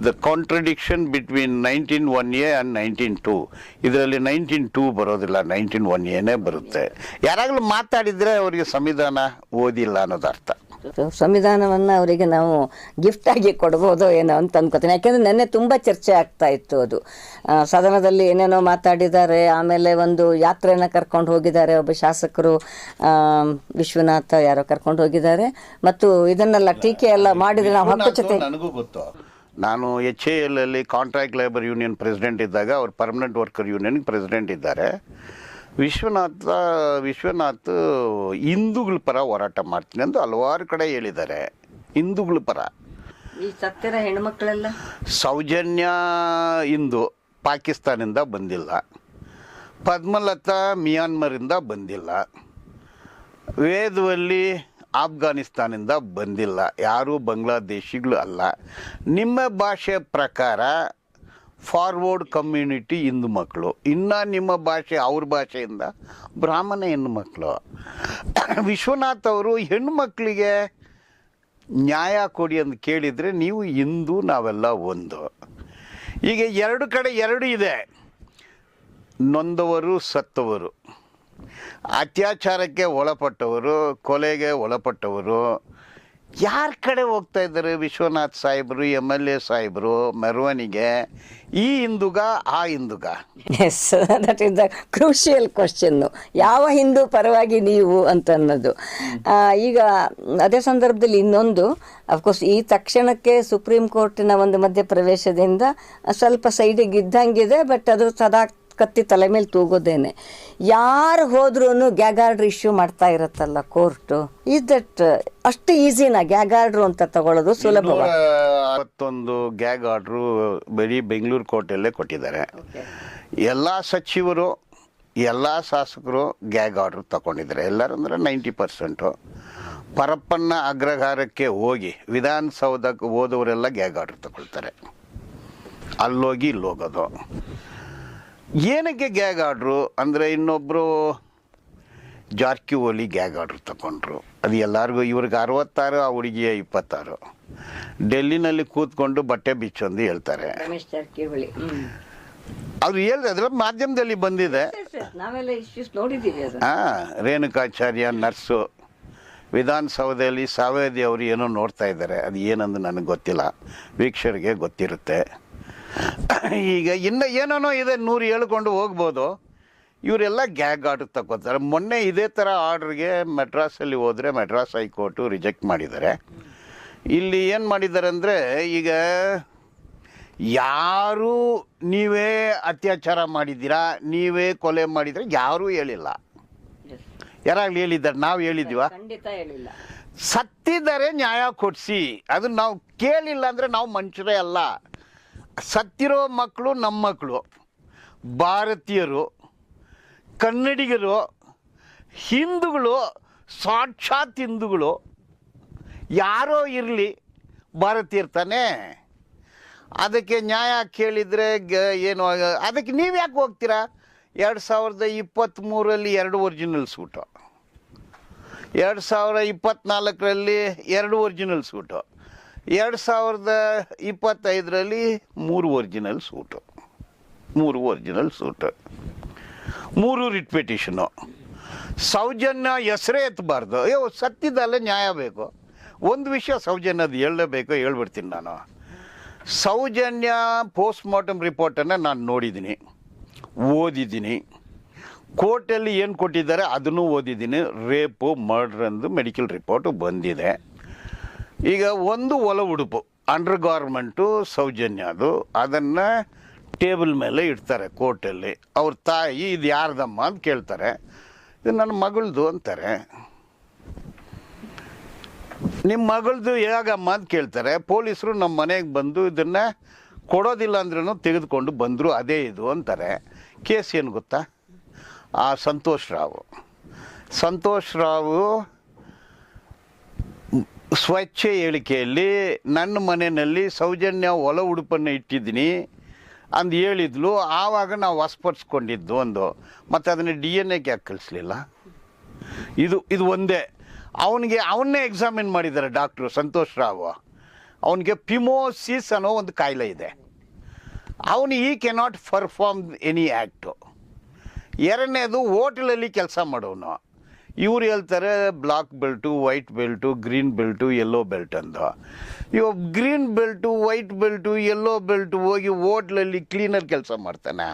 the contradiction between 19(1)A and 19(2). ಇದರಲ್ಲಿ 19(2) ಬರೋದಿಲ್ಲ, 19(1)A ಬರುತ್ತೆ. ಯಾರಾಗಲೂ ಮಾತಾಡಿದರೆ ಅವರಿಗೆ ಸಂವಿಧಾನ ಓದಿಲ್ಲ ಅನ್ನೋದು ಅರ್ಥ. ಸಂವಿಧಾನವನ್ನು ಅವರಿಗೆ ನಾವು ಗಿಫ್ಟಾಗಿ ಕೊಡ್ಬೋದೋ ಏನೋ ಅಂತ ಅಂದ್ಕೋತೀನಿ. ಯಾಕೆಂದರೆ ನೆನ್ನೆ ತುಂಬ ಚರ್ಚೆ ಆಗ್ತಾ ಇತ್ತು. ಅದು ಸದನದಲ್ಲಿ ಏನೇನೋ ಮಾತಾಡಿದ್ದಾರೆ. ಆಮೇಲೆ ಒಂದು ಯಾತ್ರೆಯನ್ನು ಕರ್ಕೊಂಡು ಹೋಗಿದ್ದಾರೆ ಒಬ್ಬ ಶಾಸಕರು, ವಿಶ್ವನಾಥ ಯಾರೋ ಕರ್ಕೊಂಡು ಹೋಗಿದ್ದಾರೆ. ಮತ್ತು ಇದನ್ನೆಲ್ಲ ಟೀಕೆ ಎಲ್ಲ ಮಾಡಿದರೆ ನಾವು ಹಕ್ಕುಚ್ಯುತಿ. ನನಗೂ ಗೊತ್ತು, ನಾನು HAL contract labour union president ಇದ್ದಾಗ ಅವ್ರು ಪರ್ಮನೆಂಟ್ ವರ್ಕರ್ ಯೂನಿಯನ್ ಪ್ರೆಸಿಡೆಂಟ್ ಇದ್ದಾರೆ. ವಿಶ್ವನಾಥ್ ಹಿಂದೂಗಳ ಪರ ಹೋರಾಟ ಮಾಡ್ತೀನಿ ಅಂತ ಹಲವಾರು ಕಡೆ ಹೇಳಿದ್ದಾರೆ. ಹಿಂದೂಗಳ ಪರ. ಈ ಸತ್ತಿರ ಹೆಣ್ಮಕ್ಳೆಲ್ಲ ಸೌಜನ್ಯ ಹಿಂದೂ, ಪಾಕಿಸ್ತಾನಿಂದ ಬಂದಿಲ್ಲ. ಪದ್ಮಲತಾ ಮಿಯಾನ್ಮರಿಂದ ಬಂದಿಲ್ಲ. ವೇದವಲ್ಲಿ ಆಫ್ಘಾನಿಸ್ತಾನಿಂದ ಬಂದಿಲ್ಲ. ಯಾರೂ ಬಾಂಗ್ಲಾದೇಶಿಗಳು ಅಲ್ಲ. ನಿಮ್ಮ ಭಾಷೆ ಪ್ರಕಾರ ಫಾರ್ವರ್ಡ್ ಕಮ್ಯುನಿಟಿ ಹಿಂದೂ ಮಕ್ಕಳು, ಇನ್ನು ನಿಮ್ಮ ಭಾಷೆ ಅವ್ರ ಭಾಷೆಯಿಂದ ಬ್ರಾಹ್ಮಣ ಹೆಣ್ಣು ಮಕ್ಕಳು. ವಿಶ್ವನಾಥ್ ಅವರು ಹೆಣ್ಣು ಮಕ್ಕಳಿಗೆ ನ್ಯಾಯ ಕೊಡಿ ಅಂತ ಕೇಳಿದರೆ ನೀವು ಹಿಂದೂ, ನಾವೆಲ್ಲ ಒಂದು. ಈಗ ಎರಡು ಕಡೆ ಎರಡು ಇದೆ, ನೊಂದವರು ಸತ್ತವರು, ಅತ್ಯಾಚಾರಕ್ಕೆ ಒಳಪಟ್ಟವರು, ಕೊಲೆಗೆ ಒಳಪಟ್ಟವರು. ಯಾರ ಕಡೆ ಹೋಗ್ತಾ ಇದ್ದಾರೆ? ವಿಶ್ವನಾಥ್ ಸಾಹೇಬರು, MLA ಸಾಹೇಬರು ಮೆರವಣಿಗೆ, ಈ ಹಿಂದೂಗ ಆ ಹಿಂದೂಗ? Yes, that is the crucial question. ಯಾವ ಹಿಂದೂ ಪರವಾಗಿ ನೀವು ಅಂತ ಅನ್ನೋದು. ಈಗ ಅದೇ ಸಂದರ್ಭದಲ್ಲಿ ಇನ್ನೊಂದು, ಅಫ್ಕೋರ್ಸ್ ಈ ತಕ್ಷಣಕ್ಕೆ ಸುಪ್ರೀಂ ಕೋರ್ಟಿನ ಒಂದು ಮಧ್ಯಪ್ರವೇಶದಿಂದ ಸ್ವಲ್ಪ ಸೈಡಿಗೆ ಇದ್ದಂಗಿದೆ. ಬಟ್ ಅದು ಸದಾ ಕತ್ತಿ ತಲೆ ಮೇಲೆ ತೂಗೋದೇನೆ. ಯಾರು ಹೋದ್ರೂ ಗ್ಯಾಗ್ ಆರ್ಡ್ರ್ ಇಶ್ಯೂ ಮಾಡ್ತಾ ಇರತ್ತಲ್ಲ ಕೋರ್ಟು. ಈಸ್ ದಟ್ ಅಷ್ಟು ಈಸಿನಾ ಗ್ಯಾಗ್ ಆರ್ಡ್ರು ಅಂತ ತಗೊಳ್ಳೋದು? ಸುಲಭ. 61 ಗ್ಯಾಗ್ ಆರ್ಡ್ರು ಬರೀ ಬೆಂಗಳೂರು ಕೋರ್ಟಲ್ಲೇ ಕೊಟ್ಟಿದ್ದಾರೆ. ಎಲ್ಲ ಸಚಿವರು, ಎಲ್ಲ ಶಾಸಕರು ಗ್ಯಾಗ್ ಆರ್ಡ್ರ್ ತಗೊಂಡಿದ್ದಾರೆ. ಎಲ್ಲರೂ ಅಂದರೆ 90%. ಪರಪ್ಪನ ಅಗ್ರಹಾರಕ್ಕೆ ಹೋಗಿ ವಿಧಾನಸೌಧಕ್ಕೆ ಹೋದವರೆಲ್ಲ ಗ್ಯಾಗ್ ಆರ್ಡ್ರ್ ತಗೊಳ್ತಾರೆ. ಅಲ್ಲೋಗಿ ಇಲ್ಲಿ ಹೋಗೋದು. ಏನಕ್ಕೆ ಗ್ಯಾಗ್ ಆರ್ಡ್ರು ಅಂದರೆ, ಇನ್ನೊಬ್ಬರು ಜಾರ್ಕಿಹೊಳಿ ಗ್ಯಾಗ್ ಆರ್ಡ್ರ್ ತಗೊಂಡ್ರು. ಅದು ಎಲ್ಲರಿಗೂ, ಇವ್ರಿಗೆ 66, ಆ ಹುಡುಗಿಯ 26. ಡೆಲ್ಲಿನಲ್ಲಿ ಕೂತ್ಕೊಂಡು ಬಟ್ಟೆ ಬಿಚ್ಚೊಂದು ಹೇಳ್ತಾರೆ. ರಮೇಶ್ ಜಾರಕಿಹೊಳಿ ಅವ್ರು ಹೇಳಿದ್ರೆ ಅದ್ರ ಮಾಧ್ಯಮದಲ್ಲಿ ಬಂದಿದೆ. ನಾವೆಲ್ಲ ಇಶ್ಯೂಸ್ ನೋಡಿದ್ದೀವಿ ಅದು. ರೇಣುಕಾಚಾರ್ಯ ನರ್ಸು ವಿಧಾನಸೌಧದಲ್ಲಿ ಸಾವೇದಿ ಅವರು ಏನೋ ನೋಡ್ತಾ ಇದ್ದಾರೆ. ಅದು ಏನಂದು ನನಗೆ ಗೊತ್ತಿಲ್ಲ, ವೀಕ್ಷಕರಿಗೆ ಗೊತ್ತಿರುತ್ತೆ. ಈಗ ಇನ್ನು ಏನೇನೋ ಇದೆ, 100 ಹೇಳ್ಕೊಂಡು ಹೋಗ್ಬೋದು. ಇವರೆಲ್ಲ ಗ್ಯಾಗ್ ಆರ್ಡರ್ ತಗೋತಾರೆ. ಮೊನ್ನೆ ಇದೇ ಥರ ಆರ್ಡ್ರಿಗೆ ಮೆಡ್ರಾಸಲ್ಲಿ ಹೋದರೆ ಮೆಡ್ರಾಸ್ ಹೈಕೋರ್ಟು ರಿಜೆಕ್ಟ್ ಮಾಡಿದ್ದಾರೆ. ಇಲ್ಲಿ ಏನು ಮಾಡಿದ್ದಾರೆ ಅಂದರೆ, ಈಗ ಯಾರು ನೀವೇ ಅತ್ಯಾಚಾರ ಮಾಡಿದ್ದೀರಾ, ನೀವೇ ಕೊಲೆ ಮಾಡಿದರೆ ಯಾರೂ ಹೇಳಿಲ್ಲ. ಯಾರಾಗಲಿ ಹೇಳಿದ್ದಾರೆ? ನಾವು ಹೇಳಿದ್ದೀವ? ಖಂಡಿತ ಹೇಳಿಲ್ಲ. ಸತ್ತಿದ್ದಾರೆ ನ್ಯಾಯ ಕೊಡಿಸಿ, ಅದು ನಾವು ಕೇಳಿಲ್ಲ ಅಂದರೆ ನಾವು ಮನುಷ್ಯರೇ ಅಲ್ಲ. ಸತ್ತಿರೋ ಮಕ್ಕಳು ನಮ್ಮ ಮಕ್ಕಳು, ಭಾರತೀಯರು, ಕನ್ನಡಿಗರು, ಹಿಂದೂಗಳು, ಸಾಕ್ಷಾತ್ ಹಿಂದೂಗಳು, ಯಾರೋ ಇರಲಿ ಭಾರತೀಯರು ತಾನೇ. ಅದಕ್ಕೆ ನ್ಯಾಯ ಕೇಳಿದರೆ ಏನು, ಅದಕ್ಕೆ ನೀವು ಯಾಕೆ ಹೋಗ್ತೀರಾ? 2023ರಲ್ಲಿ 2 ಒರಿಜಿನಲ್ ಸೂಟು, 2024ರಲ್ಲಿ 2 ಒರಿಜಿನಲ್ ಸೂಟು, 2025ರಲ್ಲಿ 3 original suit, 3 original suit, 3 writ petition. Soujanya ಹೆಸರೇ ಎತ್ತಬಾರ್ದು. ಅಯ್ಯೋ, ಸತ್ತಿದ್ದಲ್ಲೇ ನ್ಯಾಯ ಬೇಕು. ಒಂದು ವಿಷಯ ಸೌಜನ್ಯದು ಹೇಳಲೇಬೇಕು, ಹೇಳ್ಬಿಡ್ತೀನಿ ನಾನು. ಸೌಜನ್ಯ ಪೋಸ್ಟ್ಮಾರ್ಟಮ್ ರಿಪೋರ್ಟನ್ನು ನಾನು ನೋಡಿದ್ದೀನಿ, ಓದಿದ್ದೀನಿ. ಕೋರ್ಟಲ್ಲಿ ಏನು ಕೊಟ್ಟಿದ್ದಾರೆ ಅದನ್ನು ಓದಿದ್ದೀನಿ. ರೇಪು, ಮರ್ಡ್ರ್ ಅಂದು ಮೆಡಿಕಲ್ ರಿಪೋರ್ಟು ಬಂದಿದೆ. ಈಗ ಒಂದು ಒಳ ಉಡುಪು ಅಂಡರ್ ಗಾರ್ಮೆಂಟು ಸೌಜನ್ಯದು, ಅದನ್ನು ಟೇಬಲ್ ಮೇಲೆ ಇಡ್ತಾರೆ ಕೋರ್ಟಲ್ಲಿ. ಅವ್ರ ತಾಯಿ ಇದು ಯಾರ್ದಮ್ಮ ಅಂತ ಕೇಳ್ತಾರೆ. ಇದು ನನ್ನ ಮಗಳದು ಅಂತಾರೆ. ನಿಮ್ಮ ಮಗಳದು ಹೇಗಮ್ಮ ಅಂತ ಕೇಳ್ತಾರೆ. ಪೊಲೀಸರು ನಮ್ಮ ಮನೆಗೆ ಬಂದು ಇದನ್ನು ಕೊಡೋದಿಲ್ಲ ಅಂದ್ರೂ ತೆಗೆದುಕೊಂಡು ಬಂದರು, ಅದೇ ಇದು ಅಂತಾರೆ. ಕೇಸ್ ಏನು ಗೊತ್ತಾ? ಆ ಸಂತೋಷ್ ರಾವು ಸ್ವಚ್ಛ ಹೇಳಿಕೆಯಲ್ಲಿ ನನ್ನ ಮನೆಯಲ್ಲಿ ಸೌಜನ್ಯ ಒಳ ಉಡುಪನ್ನು ಇಟ್ಟಿದ್ದೀನಿ ಅಂದು ಹೇಳಿದ್ಲು. ಆವಾಗ ನಾವು ವಶಪಡಿಸ್ಕೊಂಡಿದ್ದು ಒಂದು. ಮತ್ತು ಅದನ್ನು DNA ಯಾಕೆ ಕಳಿಸ್ಲಿಲ್ಲ? ಇದು ಒಂದೇ. ಅವನ್ನೇ ಎಕ್ಸಾಮಿನ್ ಮಾಡಿದ್ದಾರೆ ಡಾಕ್ಟ್ರು ಸಂತೋಷ್ ರಾವ್. ಅವನಿಗೆ ಪಿಮೋಸಿಸ್ ಅನ್ನೋ ಒಂದು ಕಾಯಿಲೆ ಇದೆ. ಈ ಕೆನಾಟ್ ಪರ್ಫಾರ್ಮ್ ಎನಿ ಆ್ಯಕ್ಟು. ಎರಡನೇದು ಹೋಟೆಲಲ್ಲಿ ಕೆಲಸ ಮಾಡೋನು. ಇವ್ರು ಹೇಳ್ತಾರೆ black belt, white belt, green belt, yellow belt ಅಂದು. ಇವಾಗ green belt, white belt, yellow belt ಹೋಗಿ ಹೋಟ್ಲಲ್ಲಿ ಕ್ಲೀನರ್ ಕೆಲಸ ಮಾಡ್ತಾನೆ.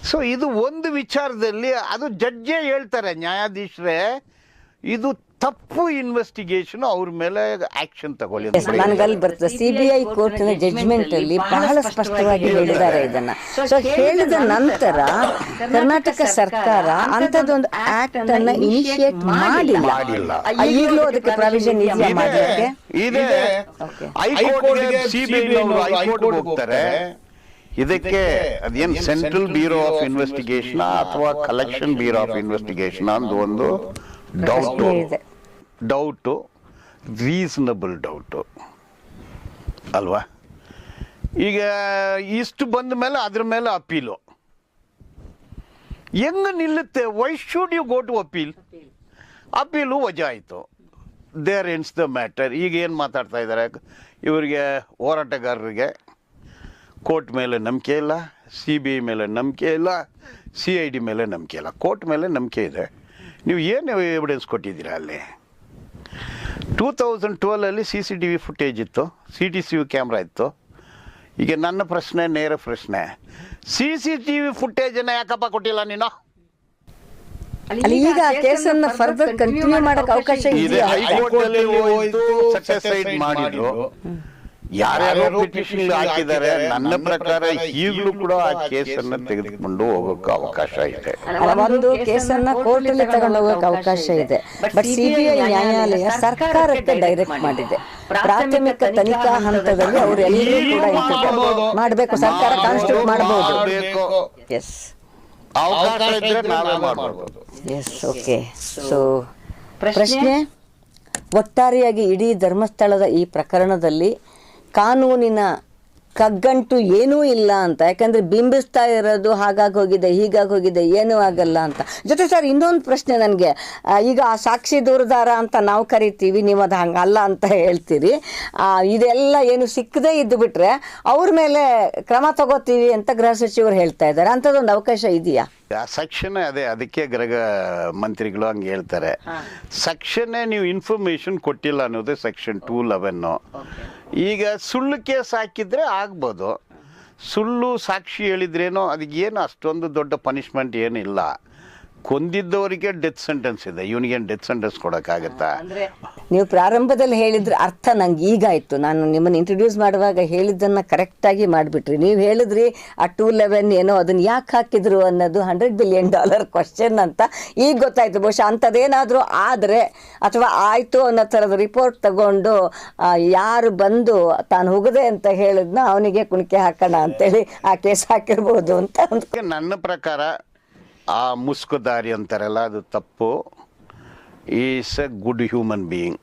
ಸೊ ಇದು ಒಂದು ವಿಚಾರದಲ್ಲಿ ಅದು ಜಡ್ಜೇ ಹೇಳ್ತಾರೆ, ನ್ಯಾಯಾಧೀಶರೇ ಇದು ತಪ್ಪು ಇನ್ವೆಸ್ಟಿಗೇಷನ್, ಅವ್ರ ಮೇಲೆ ಆಕ್ಷನ್ ತಗೊಳ್ಳಿ. ನನಗಲ್ಲಿ ಬರ್ತದೆ CBI ಕೋರ್ಟಿನ ಜಡ್ಜ್ಮೆಂಟ್ ಅಲ್ಲಿ ಬಹಳ ಸ್ಪಷ್ಟವಾಗಿ ಹೇಳಿದ್ದಾರೆ ಇದನ್ನ. ಸೊ ಹೇಳಿದ ನಂತರ ಕರ್ನಾಟಕ ಸರ್ಕಾರ ಅಂತದೊಂದು ಆಕ್ಟ್ ಅನ್ನ ಇನಿಷಿಯೇಟ್ ಮಾಡಿಲ್ಲ. ಈಗಲೂ ಅದಕ್ಕೆ ಪ್ರಾವಿಷನ್ ಇದೆಯಾ ಮಾಡಲಿಕ್ಕೆ? ಇದೆ. ಹೈಕೋರ್ಟ್ಗೆ CBI ಹೈಕೋರ್ಟ್ ಹೋಗ್ತಾರೆ. ಇದಕ್ಕೆ ಅದೇನು ಸೆಂಟ್ರಲ್ ಬ್ಯೂರೋ ಆಫ್ ಇನ್ವೆಸ್ಟಿಗೇಷನ್ ಅಥವಾ ಕಲೆಕ್ಷನ್ ಬ್ಯೂರೋ ಆಫ್ ಇನ್ವೆಸ್ಟಿಗೇಷನ್ ಅಂತ ಒಂದು ಡೌಟು, ರೀಸನಬಲ್ ಡೌಟು ಅಲ್ವಾ? ಈಗ ಇಷ್ಟು ಬಂದ ಮೇಲೆ ಅದ್ರ ಮೇಲೆ ಅಪೀಲು ಹೆಂಗೆ ನಿಲ್ಲುತ್ತೆ? Why should you go to appeal? Appeal ವಜಾ ಆಯಿತು, ದೇರ್ ಎಂಡ್ಸ್ ದ ಮ್ಯಾಟರ್. ಈಗ ಏನು ಮಾತಾಡ್ತಾ ಇದ್ದಾರೆ ಇವರಿಗೆ, ಹೋರಾಟಗಾರರಿಗೆ ಕೋರ್ಟ್ ಮೇಲೆ ನಂಬಿಕೆ ಇಲ್ಲ, CBI ಮೇಲೆ ನಂಬಿಕೆ ಇಲ್ಲ, CID ಮೇಲೆ ನಂಬಿಕೆ ಇಲ್ಲ. ಕೋರ್ಟ್ ಮೇಲೆ ನಂಬಿಕೆ ಇದೆ. ನೀವು ಏನು ಎವಿಡೆನ್ಸ್ ಕೊಟ್ಟಿದ್ದೀರಾ ಅಲ್ಲಿ? 2012ಅಲ್ಲಿ CCTV ಫುಟೇಜ್ ಇತ್ತು, CCTV ಕ್ಯಾಮ್ರಾ ಇತ್ತು. ಈಗ ನನ್ನ ಪ್ರಶ್ನೆ, ನೇರ ಪ್ರಶ್ನೆ, CCTV ಫುಟೇಜನ್ನು ಯಾಕಪ್ಪ ಕೊಟ್ಟಿಲ್ಲ ನೀನು? ಈಗ ಕೇಸನ್ನು ಫರ್ದರ್ ಕಂಟಿನ್ಯೂ ಮಾಡಕ್ಕೆ ಅವಕಾಶ ಇದೆ. ಹೈಕೋರ್ಟಲ್ಲಿ ಹೋಯ್ತು, ಸೆಟಿಸ್ಫೈಡ್ ಮಾಡಿದ್ರು. ಯಾರ್ಯಾರೋ ಪಿಟಿಷನ್ ಹಾಕಿದ್ದಾರೆ. ನನ್ನ ಪ್ರಕಾರ ಈಗಲೂ ಕೂಡ ಆ ಕೇಸನ್ನು ತೆಗೆದುಕೊಂಡು ಹೋಗೋಕೆ ಅವಕಾಶ ಇದೆ. ಒಂದು ಕೇಸನ್ನ ಕೋರ್ಟಲ್ಲಿ ತಗೊಂಡು ಹೋಗೋಕೆ ಅವಕಾಶ ಇದೆ. ಬಟ್ CBI ನ್ಯಾಯಾಲಯ ಸರ್ಕಾರಕ್ಕೆ ಡೈರೆಕ್ಟ್ ಮಾಡಿದೆ. ಪ್ರಾಥಮಿಕ ತನಿಖಾ ಹಂತದಲ್ಲಿ ಅವರು ಎಲ್ಲರೂ ಕೂಡ ಮಾಡಬೇಕು. ಸರ್ಕಾರ ಕಾನ್ಸ್ಟಿಟ್ಯೂಟ್ ಮಾಡಬಹುದು. ಎಸ್, ಅವಕಾಶ ಇದ್ರೆ ನಾವೇ ಮಾಡಬಹುದು. S, okay. ಸೊ ಪ್ರಶ್ನೆ, ಒಟ್ಟಾರೆಯಾಗಿ ಇಡೀ ಧರ್ಮಸ್ಥಳದ ಈ ಪ್ರಕರಣದಲ್ಲಿ ಕಾನೂನಿನ ಕಗ್ಗಂಟು ಏನೂ ಇಲ್ಲ ಅಂತ, ಯಾಕಂದರೆ ಬಿಂಬಿಸ್ತಾ ಇರೋದು ಹಾಗಾಗಿ ಹೋಗಿದೆ ಹೀಗಾಗಿ ಹೋಗಿದೆ ಏನೂ ಆಗಲ್ಲ ಅಂತ. ಜೊತೆ ಸರ್ ಇನ್ನೊಂದು ಪ್ರಶ್ನೆ ನನಗೆ, ಈಗ ಆ ಸಾಕ್ಷಿ ದೂರದಾರ ಅಂತ ನಾವು ಕರಿತೀವಿ, ನೀವು ಅದು ಹಂಗಲ್ಲ ಅಂತ ಹೇಳ್ತೀರಿ. ಇದೆಲ್ಲ ಏನು ಸಿಕ್ಕದೇ ಇದ್ದು ಬಿಟ್ರೆ ಅವ್ರ ಮೇಲೆ ಕ್ರಮ ತಗೋತೀವಿ ಅಂತ ಗೃಹ ಸಚಿವರು ಹೇಳ್ತಾ ಇದ್ದಾರೆ. ಅಂಥದ್ದೊಂದು ಅವಕಾಶ ಇದೆಯಾ? ಆ ಸೆಕ್ಷನ್ ಅದೇ, ಅದಕ್ಕೆ ಗೃಹ ಮಂತ್ರಿಗಳು ಹಂಗೆ ಹೇಳ್ತಾರೆ. ಸೆಕ್ಷನ್ನೇ ನೀವು ಇನ್ಫಾರ್ಮೇಶನ್ ಕೊಟ್ಟಿಲ್ಲ ಅನ್ನೋದು ಸೆಕ್ಷನ್ 211. ಈಗ ಸುಳ್ಳು ಕೇಸ್ ಹಾಕಿದ್ರೆ ಆಗ್ಬೋದು, ಸುಳ್ಳು ಸಾಕ್ಷಿ ಹೇಳಿದ್ರೇನೋ ಅದಕ್ಕೇನು ಅಷ್ಟೊಂದು ದೊಡ್ಡ ಪನಿಷ್ಮೆಂಟ್ ಏನಿಲ್ಲ. ಕೊಂದಿದ್ದವರಿಗೆ ಡೆತ್ ಸೆಂಟೆನ್ಸ್ ಇದೆ, ಇವನಿಗೇನು ಡೆತ್ ಸೆಂಟೆನ್ಸ್ ಕೊಡೋಕ್ಕಾಗತ್ತಾ? ನೀವು ಪ್ರಾರಂಭದಲ್ಲಿ ಹೇಳಿದ್ರೆ ಅರ್ಥ ನಂಗೆ ಈಗಾಯಿತು. ನಾನು ನಿಮ್ಮನ್ನು ಇಂಟ್ರೊಡ್ಯೂಸ್ ಮಾಡುವಾಗ ಹೇಳಿದ್ದನ್ನು ಕರೆಕ್ಟಾಗಿ ಮಾಡಿಬಿಟ್ರಿ. ನೀವು ಹೇಳಿದ್ರಿ ಆ 211 ಏನೋ ಅದನ್ನು ಯಾಕೆ ಹಾಕಿದ್ರು ಅನ್ನೋದು $100 ಬಿಲಿಯನ್ ಕ್ವಶನ್ ಅಂತ ಈಗ ಗೊತ್ತಾಯಿತು. ಬಹುಶಃ ಅಂಥದ್ದೇನಾದರೂ ಆದರೆ ಅಥವಾ ಆಯಿತು ಅನ್ನೋ ಥರದ ರಿಪೋರ್ಟ್ ತಗೊಂಡು ಯಾರು ಬಂದು ತಾನು ಹೋಗದೆ ಅಂತ ಹೇಳಿದ್ನ ಅವನಿಗೆ ಕುಣಿಕೆ ಹಾಕೋಣ ಅಂತೇಳಿ ಆ ಕೇಸ್ ಹಾಕಿರ್ಬೋದು ಅಂತ ನನ್ನ ಪ್ರಕಾರ. ಆ ಮುಸ್ಕುದಾರಿ ಅಂತಾರಲ್ಲ, ಅದು ತಪ್ಪು. Is A good human being,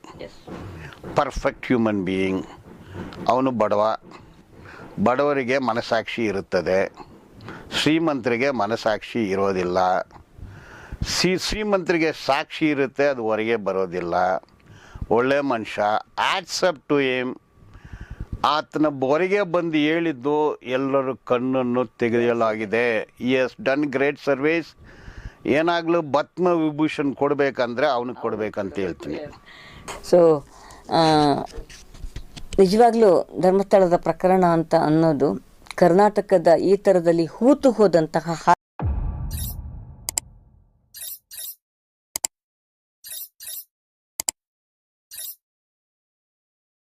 perfect human being. ಅವನು ಬಡವರಿಗೆ ಮನಸ್ಸಾಕ್ಷಿ ಇರುತ್ತದೆ, ಶ್ರೀಮಂತರಿಗೆ ಮನಸ್ಸಾಕ್ಷಿ ಇರೋದಿಲ್ಲ. ಶ್ರೀಮಂತರಿಗೆ ಸಾಕ್ಷಿ ಇರುತ್ತೆ, ಅದು ಹೊರಗೆ ಬರೋದಿಲ್ಲ. ಒಳ್ಳೆ ಮನುಷ್ಯ, ಆಕ್ಸೆಪ್ಟ್ ಟು ಏಮ್. ಆತನ ಹೊರಗೆ ಬಂದು ಹೇಳಿದ್ದು ಎಲ್ಲರ ಕಣ್ಣನ್ನು ತೆಗೆಯಲಾಗಿದೆ. ಈ ಎಸ್ ಡನ್ ಗ್ರೇಟ್ ಸರ್ವಿಸ್. ಏನಾಗಲೂ ಪದ್ಮ ವಿಭೂಷಣ್ ಕೊಡಬೇಕಂದ್ರೆ ಅವನಿಗೆ ಕೊಡಬೇಕಂತ ಹೇಳ್ತೀನಿ. ಸೊ ನಿಜವಾಗ್ಲೂ ಧರ್ಮಸ್ಥಳದ ಪ್ರಕರಣ ಅಂತ ಅನ್ನೋದು ಕರ್ನಾಟಕದ ಈ ಥರದಲ್ಲಿ ಹೂತು ಹೋದಂತಹ